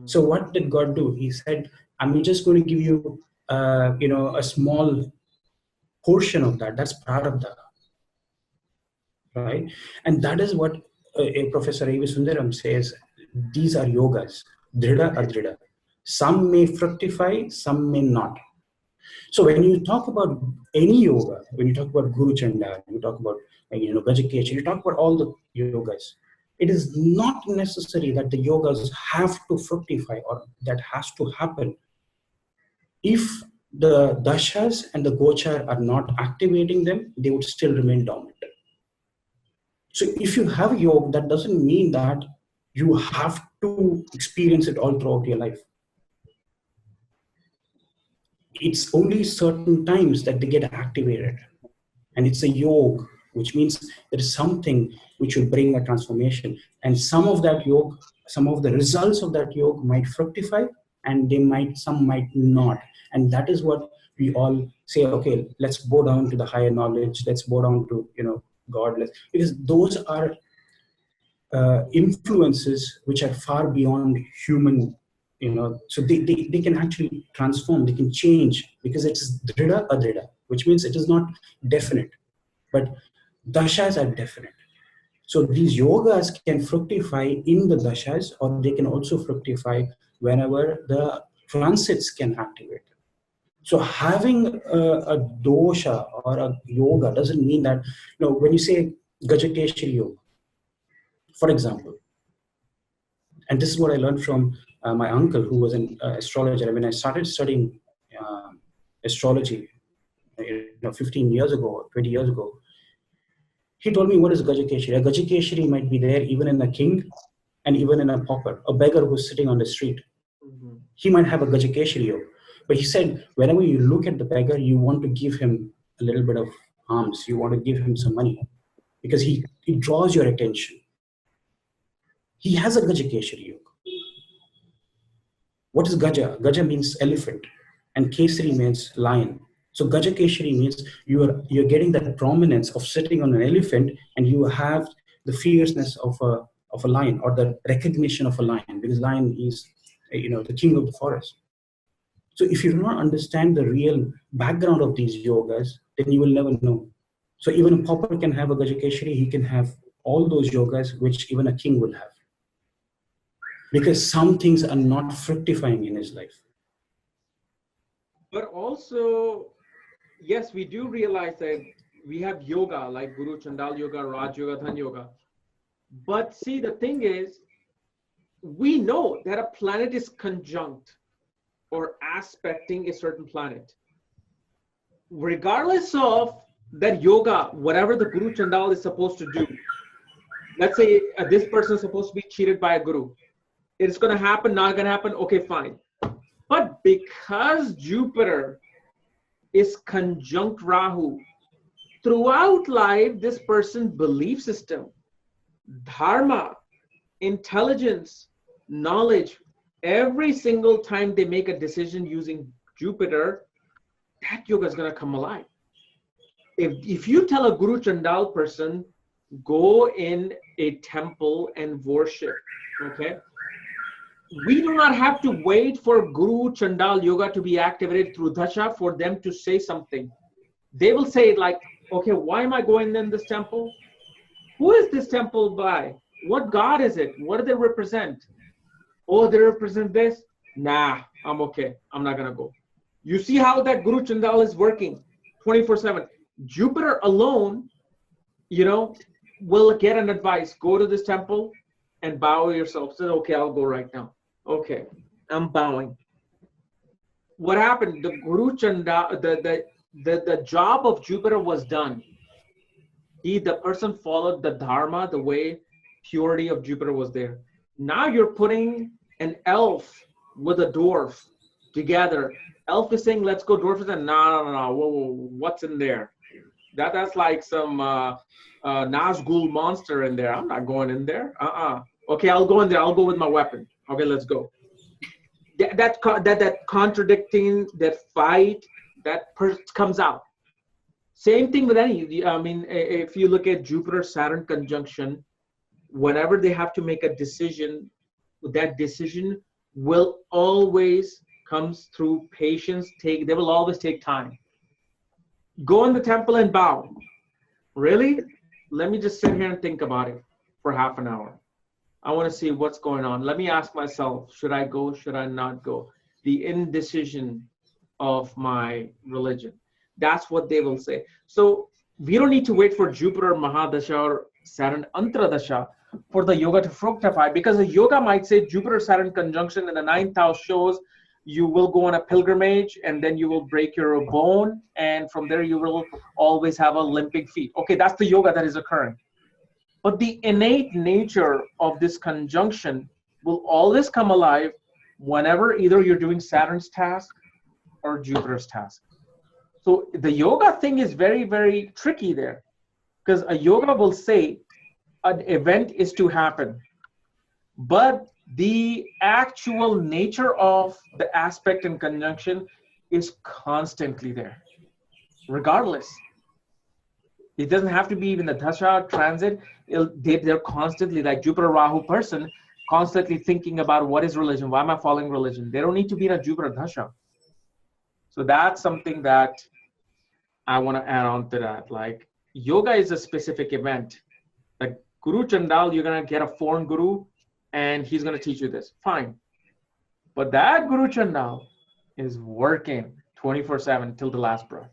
So what did God do? He said, I'm just going to give you, a small portion of that. That's prarabdha, right? And that is what Professor A.V. Sundaram says. These are yogas, drida, adrida. Some may fructify, some may not. So when you talk about any yoga, when you talk about Guru Chandal, you talk about, Vedic, you talk about all the yogas, it is not necessary that the yogas have to fructify or that has to happen. If the dashas and the gochar are not activating them, they would still remain dormant. So if you have yoga, that doesn't mean that you have to experience it all throughout your life. It's only certain times that they get activated. And it's a yoga, which means there is something which will bring a transformation. And some of that yoga, some of the results of that yoga might fructify, and some might not. And that is what we all say, okay, let's bow down to the higher knowledge, let's bow down to, God. Because those are influences which are far beyond human, so they can actually transform, they can change, because it's drida, adrida, which means it is not definite. But dashas are definite. So these yogas can fructify in the dashas, or they can also fructify whenever the transits can activate. So having a dosha or a yoga doesn't mean that, when you say Gajakeshari yoga, for example, and this is what I learned from my uncle, who was an astrologer. When I started studying astrology, 15 years ago, 20 years ago, he told me, what is Gajakeshari? A Gajakeshari might be there even in a king and even in a pauper, a beggar who's sitting on the street. He might have a Gajakeshari yoga. But he said, whenever you look at the beggar, you want to give him a little bit of alms. You want to give him some money, because he draws your attention. He has a Gajakeshari yoga. What is Gaja? Gaja means elephant, and Kesari means lion. So Gajakeshari means you're getting that prominence of sitting on an elephant, and you have the fierceness of a lion, or the recognition of a lion, because lion is, the king of the forest. So if you do not understand the real background of these yogas, then you will never know. So even a pauper can have a Gajakeshari, he can have all those yogas which even a king will have. Because some things are not fructifying in his life. But also, yes, we do realize that we have yoga like Guru Chandal Yoga, Raj Yoga, Dhan Yoga. But see, the thing is, we know that a planet is conjunct or aspecting a certain planet. Regardless of that yoga, whatever the Guru Chandal is supposed to do, let's say this person is supposed to be cheated by a guru. It's going to happen, not going to happen, okay, fine. But because Jupiter is conjunct Rahu, throughout life, this person's belief system, dharma, intelligence, knowledge, every single time they make a decision using Jupiter, that yoga is going to come alive. If you tell a Guru Chandal person, go in a temple and worship, okay? We do not have to wait for Guru Chandal Yoga to be activated through Dasha for them to say something. They will say like, okay, why am I going in this temple? Who is this temple by? What God is it? What do they represent? Oh, they represent this? Nah, I'm okay. I'm not going to go. You see how that Guru Chandal is working 24/7. Jupiter alone, you know, will get an advice. Go to this temple and bow yourself. Say, okay, I'll go right now. Okay, I'm bowing. What happened? The Guru Chandal, the job of Jupiter was done. The person followed the dharma, the way purity of Jupiter was there. Now you're putting an elf with a dwarf together. Elf is saying, let's go. Dwarf is saying, no. Whoa, what's in there? That's like some Nazgul monster in there. I'm not going in there. Okay, I'll go in there. I'll go with my weapon. Okay, let's go. That contradicting, that fight, that comes out. Same thing with any, I mean, if you look at Jupiter-Saturn conjunction, whenever they have to make a decision, that decision will always comes through patience. They will always take time. Go in the temple and bow. Really? Let me just sit here and think about it for half an hour. I want to see what's going on. Let me ask myself, should I go? Should I not go? The indecision of my religion. That's what they will say. So we don't need to wait for Jupiter Mahadasha or Saturn Antradasha for the yoga to fructify, because the yoga might say Jupiter-Saturn conjunction in the 9th house shows you will go on a pilgrimage and then you will break your bone, and from there you will always have a limping feet. Okay, that's the yoga that is occurring. But the innate nature of this conjunction will always come alive whenever either you're doing Saturn's task or Jupiter's task. So the yoga thing is very, very tricky there, because a yoga will say an event is to happen, but the actual nature of the aspect and conjunction is constantly there, regardless. It doesn't have to be even the dasha transit. They're constantly, like Jupiter Rahu person, constantly thinking about what is religion, why am I following religion? They don't need to be in a Jupiter dasha. So that's something that I want to add on to that. Like, yoga is a specific event. Like Guru Chandal, you're going to get a foreign guru and he's going to teach you this. Fine. But that Guru Chandal is working 24/7 till the last breath.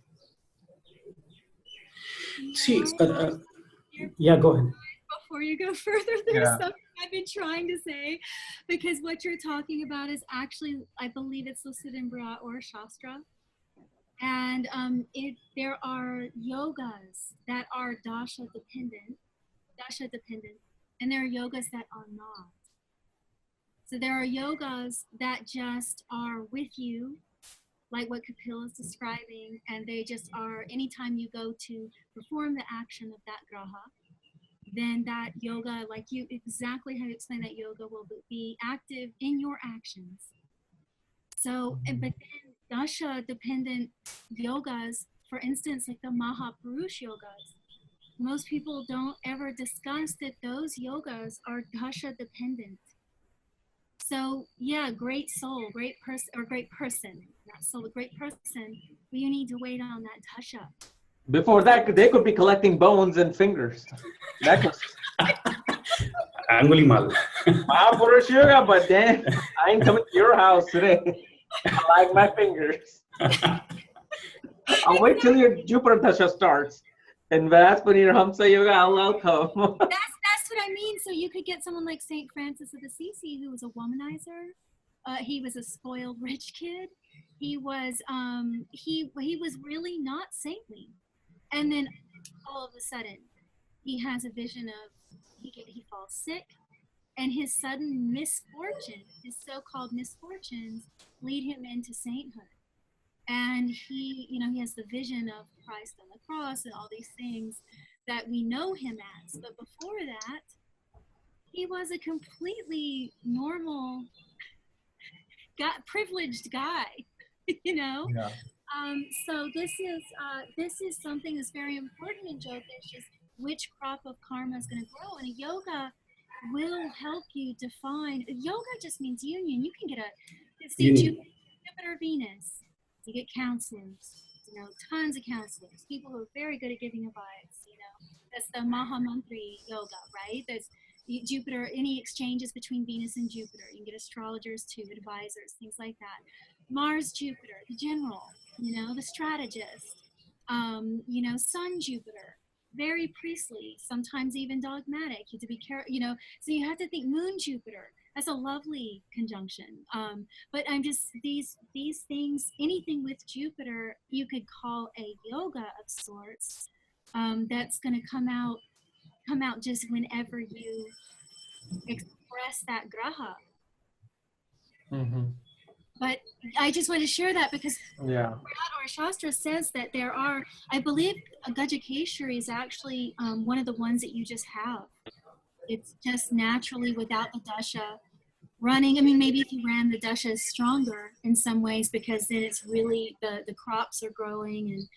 See, yeah, go ahead. Before you go further, there's something I've been trying to say, because what you're talking about is actually, I believe it's listed in Bra or Shastra. And there are yogas that are dasha dependent, and there are yogas that are not. So there are yogas that just are with you, like what Kapiel is describing, and they just are, anytime you go to perform the action of that graha, then that yoga, like you exactly how you explain, that yoga will be active in your actions. So, but then dasha dependent yogas, for instance, like the Mahapurush yogas, most people don't ever discuss that those yogas are dasha dependent. So yeah, great soul, great person, or great person, not soul, great person, but you need to wait on that dasha. Before that, they could be collecting bones and fingers. That was Anguli mal. Mahapurush yoga, but then I ain't coming to your house today. I like my fingers. I'll wait till your Jupiter dasha starts. Invest in your Hamsa Yoga, I'll come. That's what I mean. So you could get someone like Saint Francis of Assisi, who was a womanizer. He was a spoiled rich kid. He was he was really not saintly. And then all of a sudden, he has a vision of he falls sick, and his sudden misfortune, his so-called misfortunes, lead him into sainthood. And he, you know, he has the vision of Christ on the cross and all these things that we know him as. But before that, he was a completely normal, privileged guy, you know. Yeah. So this is something that's very important in Jyotish, is which crop of karma is going to grow, and a yoga will help you define. Yoga just means union. You can get Jupiter, Venus. You get counselors, you know, tons of counselors, people who are very good at giving advice. You know, that's the Mahamantri yoga, right? There's Jupiter, any exchanges between Venus and Jupiter. You can get astrologers too, advisors, things like that. Mars, Jupiter, the general, you know, the strategist. You know, Sun, Jupiter, very priestly, sometimes even dogmatic. You have to be careful, you know. So you have to think Moon, Jupiter. That's a lovely conjunction. But I'm just, these things, anything with Jupiter, you could call a yoga of sorts. That's going to come out just whenever you express that graha. Mm-hmm. But I just want to share that because Yeah. our Shastra says that there are, I believe Gajakeshari is actually one of the ones that you just have. It's just naturally without the dasha running. I mean, maybe if you ran, the dasha is stronger in some ways because then it's really, the crops are growing.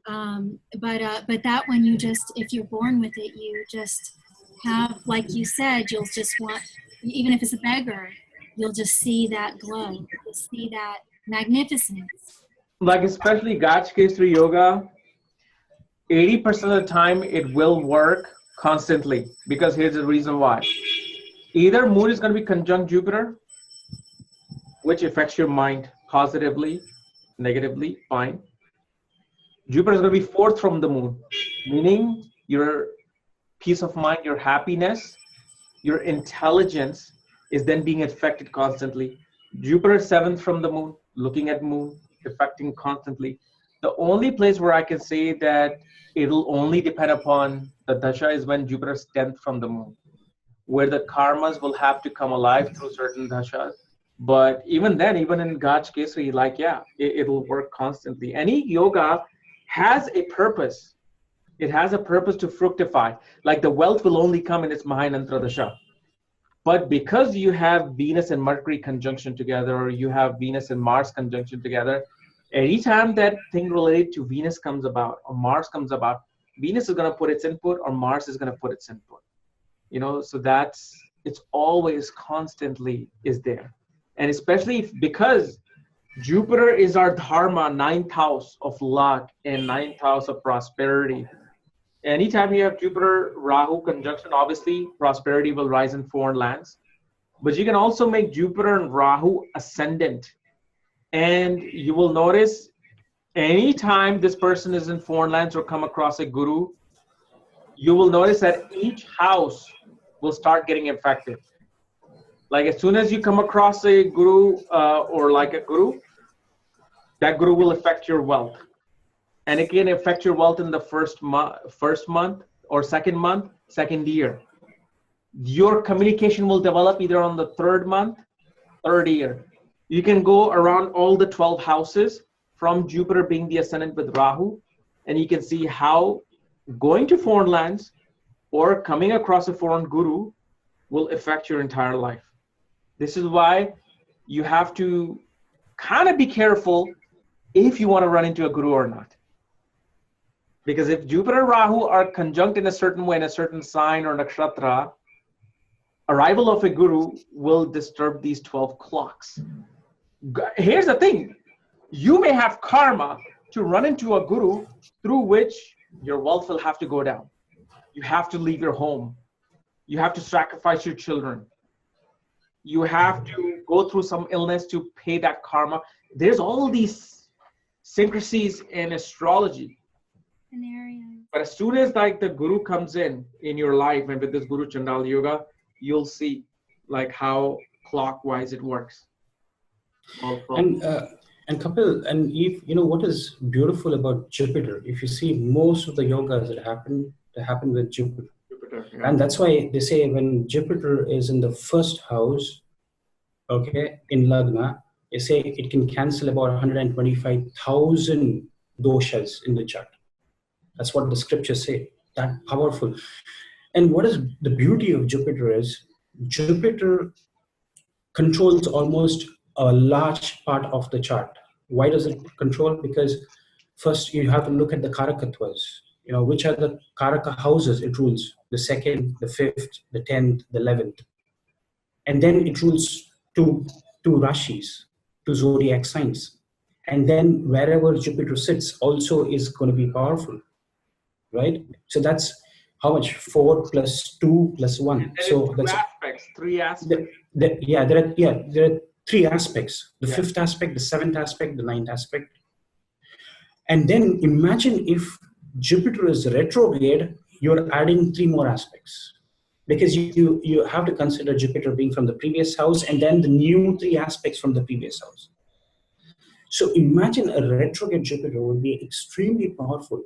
And but that one, you just, if you're born with it, you just have, like you said, you'll just want, even if it's a beggar, you'll just see that glow, you'll see that magnificence. Like especially Gachkeshri yoga, 80% of the time it will work constantly, because here's the reason why. Either moon is going to be conjunct Jupiter, which affects your mind positively, negatively, fine. Jupiter is going to be fourth from the moon, meaning your peace of mind, your happiness, your intelligence is then being affected constantly. Jupiter is seventh from the moon, looking at moon, affecting constantly. The only place where I can say that it'll only depend upon the dasha is when Jupiter is 10th from the moon, where the karmas will have to come alive through certain dashas. But even then, even in Gachkeshri, like, yeah, it'll work constantly. Any yoga has a purpose. It has a purpose to fructify. Like the wealth will only come in its Mahanantra dasha. But because you have Venus and Mercury conjunction together, or you have Venus and Mars conjunction together, anytime that thing related to Venus comes about or Mars comes about, Venus is going to put its input or Mars is going to put its input. You know, so it's always constantly is there. And especially because Jupiter is our dharma, 9th house of luck and 9th house of prosperity. Anytime you have Jupiter, Rahu conjunction, obviously prosperity will rise in foreign lands. But you can also make Jupiter and Rahu ascendant. And you will notice anytime this person is in foreign lands or come across a guru, you will notice that each house will start getting affected. Like as soon as you come across a guru or like a guru, that guru will affect your wealth. And it can affect your wealth in the first month or second month, second year. Your communication will develop either on the third month, third year. You can go around all the 12 houses from Jupiter being the ascendant with Rahu, and you can see how going to foreign lands or coming across a foreign guru will affect your entire life. This is why you have to kind of be careful if you want to run into a guru or not. Because if Jupiter and Rahu are conjunct in a certain way, in a certain sign or nakshatra, arrival of a guru will disturb these 12 clocks. Here's the thing. You may have karma to run into a guru through which your wealth will have to go down. You have to leave your home. You have to sacrifice your children. You have to go through some illness to pay that karma. There's all these syncrasies in astrology. scenarios. But as soon as like the guru comes in your life, and with this Guru Chandal Yoga, you'll see like how clockwise it works. Also. And Kapil, and if you know what is beautiful about Jupiter, if you see most of the yogas that happen with Jupiter. Yeah. And that's why they say when Jupiter is in the first house, okay, in Lagna, they say it can cancel about 125,000 doshas in the chart. That's what the scriptures say. That powerful. And what is the beauty of Jupiter is Jupiter controls almost a large part of the chart. Why does it control? Because first you have to look at the Karakattvas. You know, which are the Karaka houses it rules? The 2nd, the 5th, the 10th, the 11th. And then it rules two Rashis, two zodiac signs. And then wherever Jupiter sits also is going to be powerful, right? So that's how much? 4 plus 2 plus 1. So that's three aspects. There are 3 aspects. The 5th aspect, the 7th aspect, the 9th aspect. And then imagine if Jupiter is retrograde, you're adding 3 more aspects. Because you have to consider Jupiter being from the previous house and then the new 3 aspects from the previous house. So imagine a retrograde Jupiter would be extremely powerful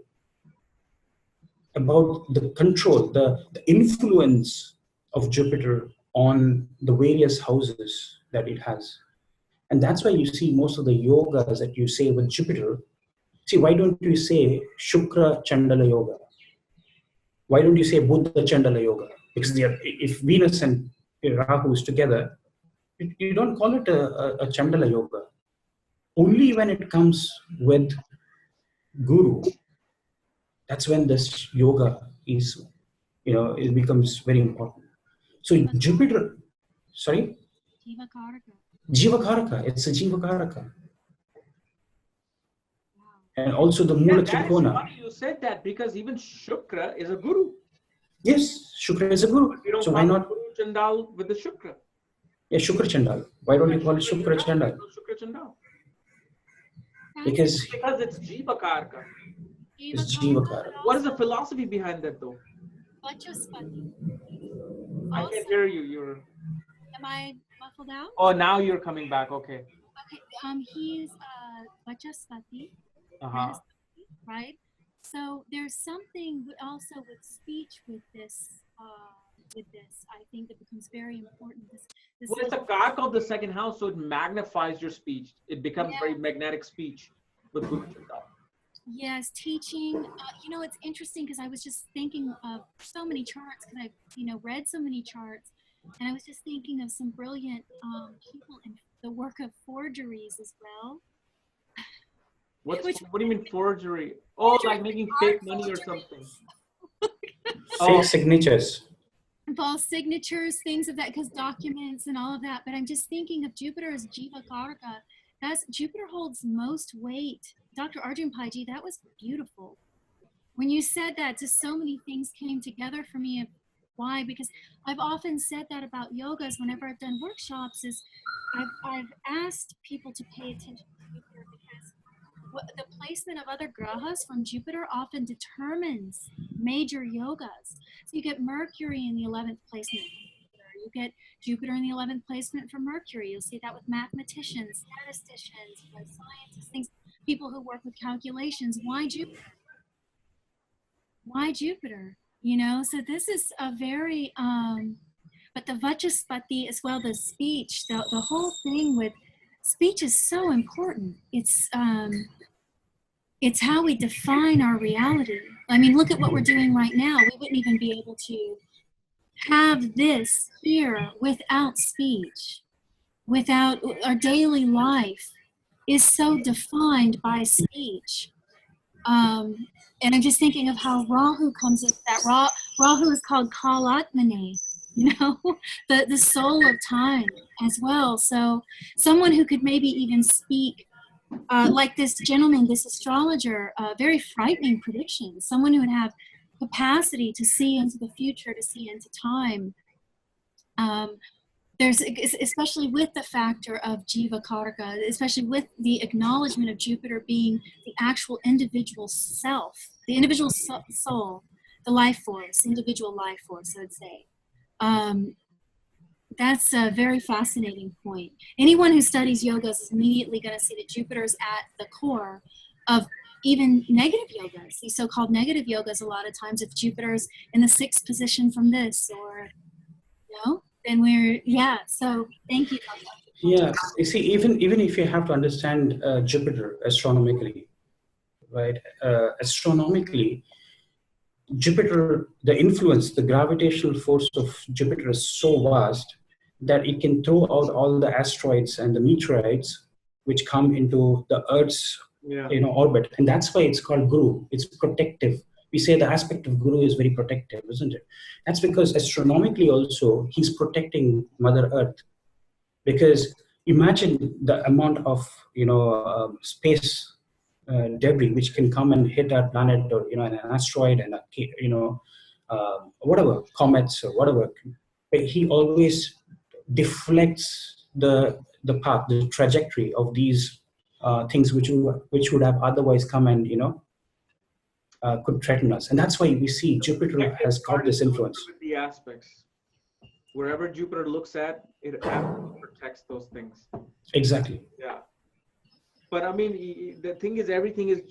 about the control, the influence of Jupiter on the various houses that it has. And that's why you see most of the yogas that you say with Jupiter. See, why don't you say Shukra Chandala Yoga? Why don't you say Buddha Chandala Yoga? Because if Venus and Rahu is together, you don't call it a Chandala Yoga. Only when it comes with Guru, that's when this yoga is, it becomes very important. So Jupiter, sorry? Jiva Karaka. It's a Jiva Karaka. And also the Mula Trikona. That's funny you said that, because even Shukra is a guru. Yes, Shukra is a guru. So why not Guru Chandal with the Shukra? Yeah, Shukra Chandal. Why don't you call it Shukra Chandal? Shukra Chandal. Because it's Jiva Karaka. It's Jiva Karaka. What is the philosophy behind that though? I can hear you. Am I muffled out? Oh, now you're coming back. Okay. Okay. He's Vachaspati. Right? So there's something also with speech with this. I think that becomes very important. This well, it's the karaka of the 2nd house, so it magnifies your speech. It becomes very magnetic speech with Guru Chandal. Yes, teaching. It's interesting because I was just thinking of so many charts because I've read so many charts, and I was just thinking of some brilliant people in the work of forgeries as well. What do you mean forgery? Oh, like making fake money or something. Fake signatures. False signatures, things of that, because documents and all of that. But I'm just thinking of Jupiter as Jiva Karaka. Jupiter holds most weight. Dr. Arjun Paiji, that was beautiful. When you said that, just so many things came together for me. Why? Because I've often said that about yogas whenever I've done workshops, is I've asked people to pay attention to Jupiter, because the placement of other grahas from Jupiter often determines major yogas. So you get Mercury in the 11th placement. You get Jupiter in the 11th placement for Mercury. You'll see that with mathematicians, statisticians, scientists, people who work with calculations. Why Jupiter? Why Jupiter? So this is a very, but the Vachaspati as well, the speech, the whole thing with speech is so important. It's how we define our reality. I mean, look at what we're doing right now. We wouldn't even be able to have this here without speech, without our daily life is so defined by speech. And I'm just thinking of how Rahu comes in. That Rahu is called Kalatmane, the soul of time as well. So someone who could maybe even speak like this gentleman, this astrologer, very frightening predictions. Someone who would have capacity to see into the future, to see into time. there's, especially with the factor of Jiva Karaka, especially with the acknowledgement of Jupiter being the actual individual self, the individual soul, the life force, individual life force, I would say. That's a very fascinating point. Anyone who studies yogas is immediately going to see that Jupiter is at the core of even negative yogas, these so-called negative yogas. A lot of times, if Jupiter's in the 6th position from this, or then we're, yeah. So thank you. Yeah, you see, even if you have to understand Jupiter astronomically, right? Astronomically, Jupiter, the influence, the gravitational force of Jupiter is so vast that it can throw out all the asteroids and the meteorites which come into the Earth's orbit, and that's why it's called Guru. It's protective. We say the aspect of Guru is very protective, isn't it? That's because astronomically also he's protecting Mother Earth. Because imagine the amount of space debris which can come and hit our planet, or an asteroid and whatever, comets or whatever. But he always deflects the path, the trajectory of these things which would have otherwise come and could threaten us. And that's why we see Jupiter has got this influence. With the aspects, wherever Jupiter looks at, it protects those things. Exactly. Yeah. But I mean, the thing is, everything is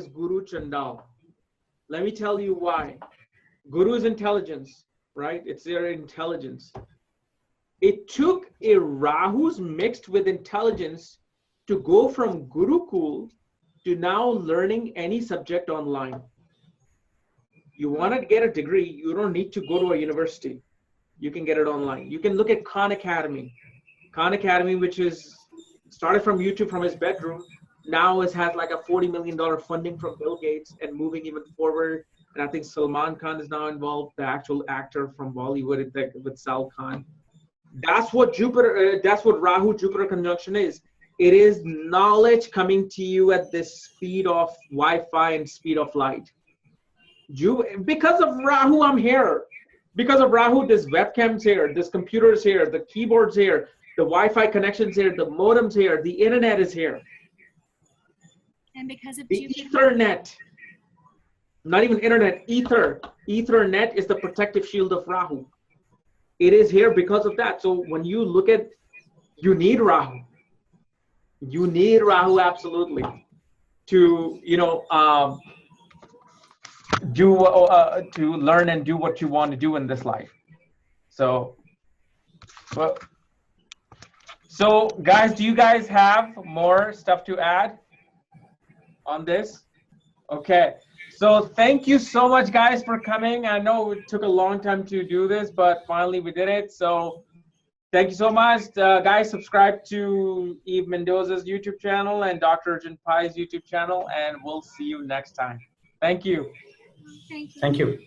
Guru Chandal. Let me tell you why. Guru is intelligence, right? It's their intelligence. It took a Rahu's mixed with intelligence to go from Gurukul to now learning any subject online. You want to get a degree, you don't need to go to a university. You can get it online. You can look at Khan Academy. Khan Academy, which is started from YouTube from his bedroom, now has like a $40 million funding from Bill Gates and moving even forward. And I think Salman Khan is now involved, the actual actor from Bollywood with Sal Khan. That's what Jupiter, that's what Rahu-Jupiter conjunction is. It is knowledge coming to you at the speed of Wi-Fi and speed of light. Because of Rahu, I'm here. Because of Rahu, this webcam's here, this computer's here, the keyboard's here, the Wi-Fi connection's here, the modem's here, the internet is here. And because of the Jupiter, Ethernet, not even internet, Ethernet is the protective shield of Rahu. It is here because of that. So when you look at, you need Rahu. You need Rahu absolutely to, to learn and do what you want to do in this life. So guys, do you guys have more stuff to add on this? Okay. So thank you so much, guys, for coming. I know it took a long time to do this, but finally we did it. So thank you so much. Guys, subscribe to Eve Mendoza's YouTube channel and Dr. Arjun Pai's YouTube channel, and we'll see you next time. Thank you. thank you. Thank you.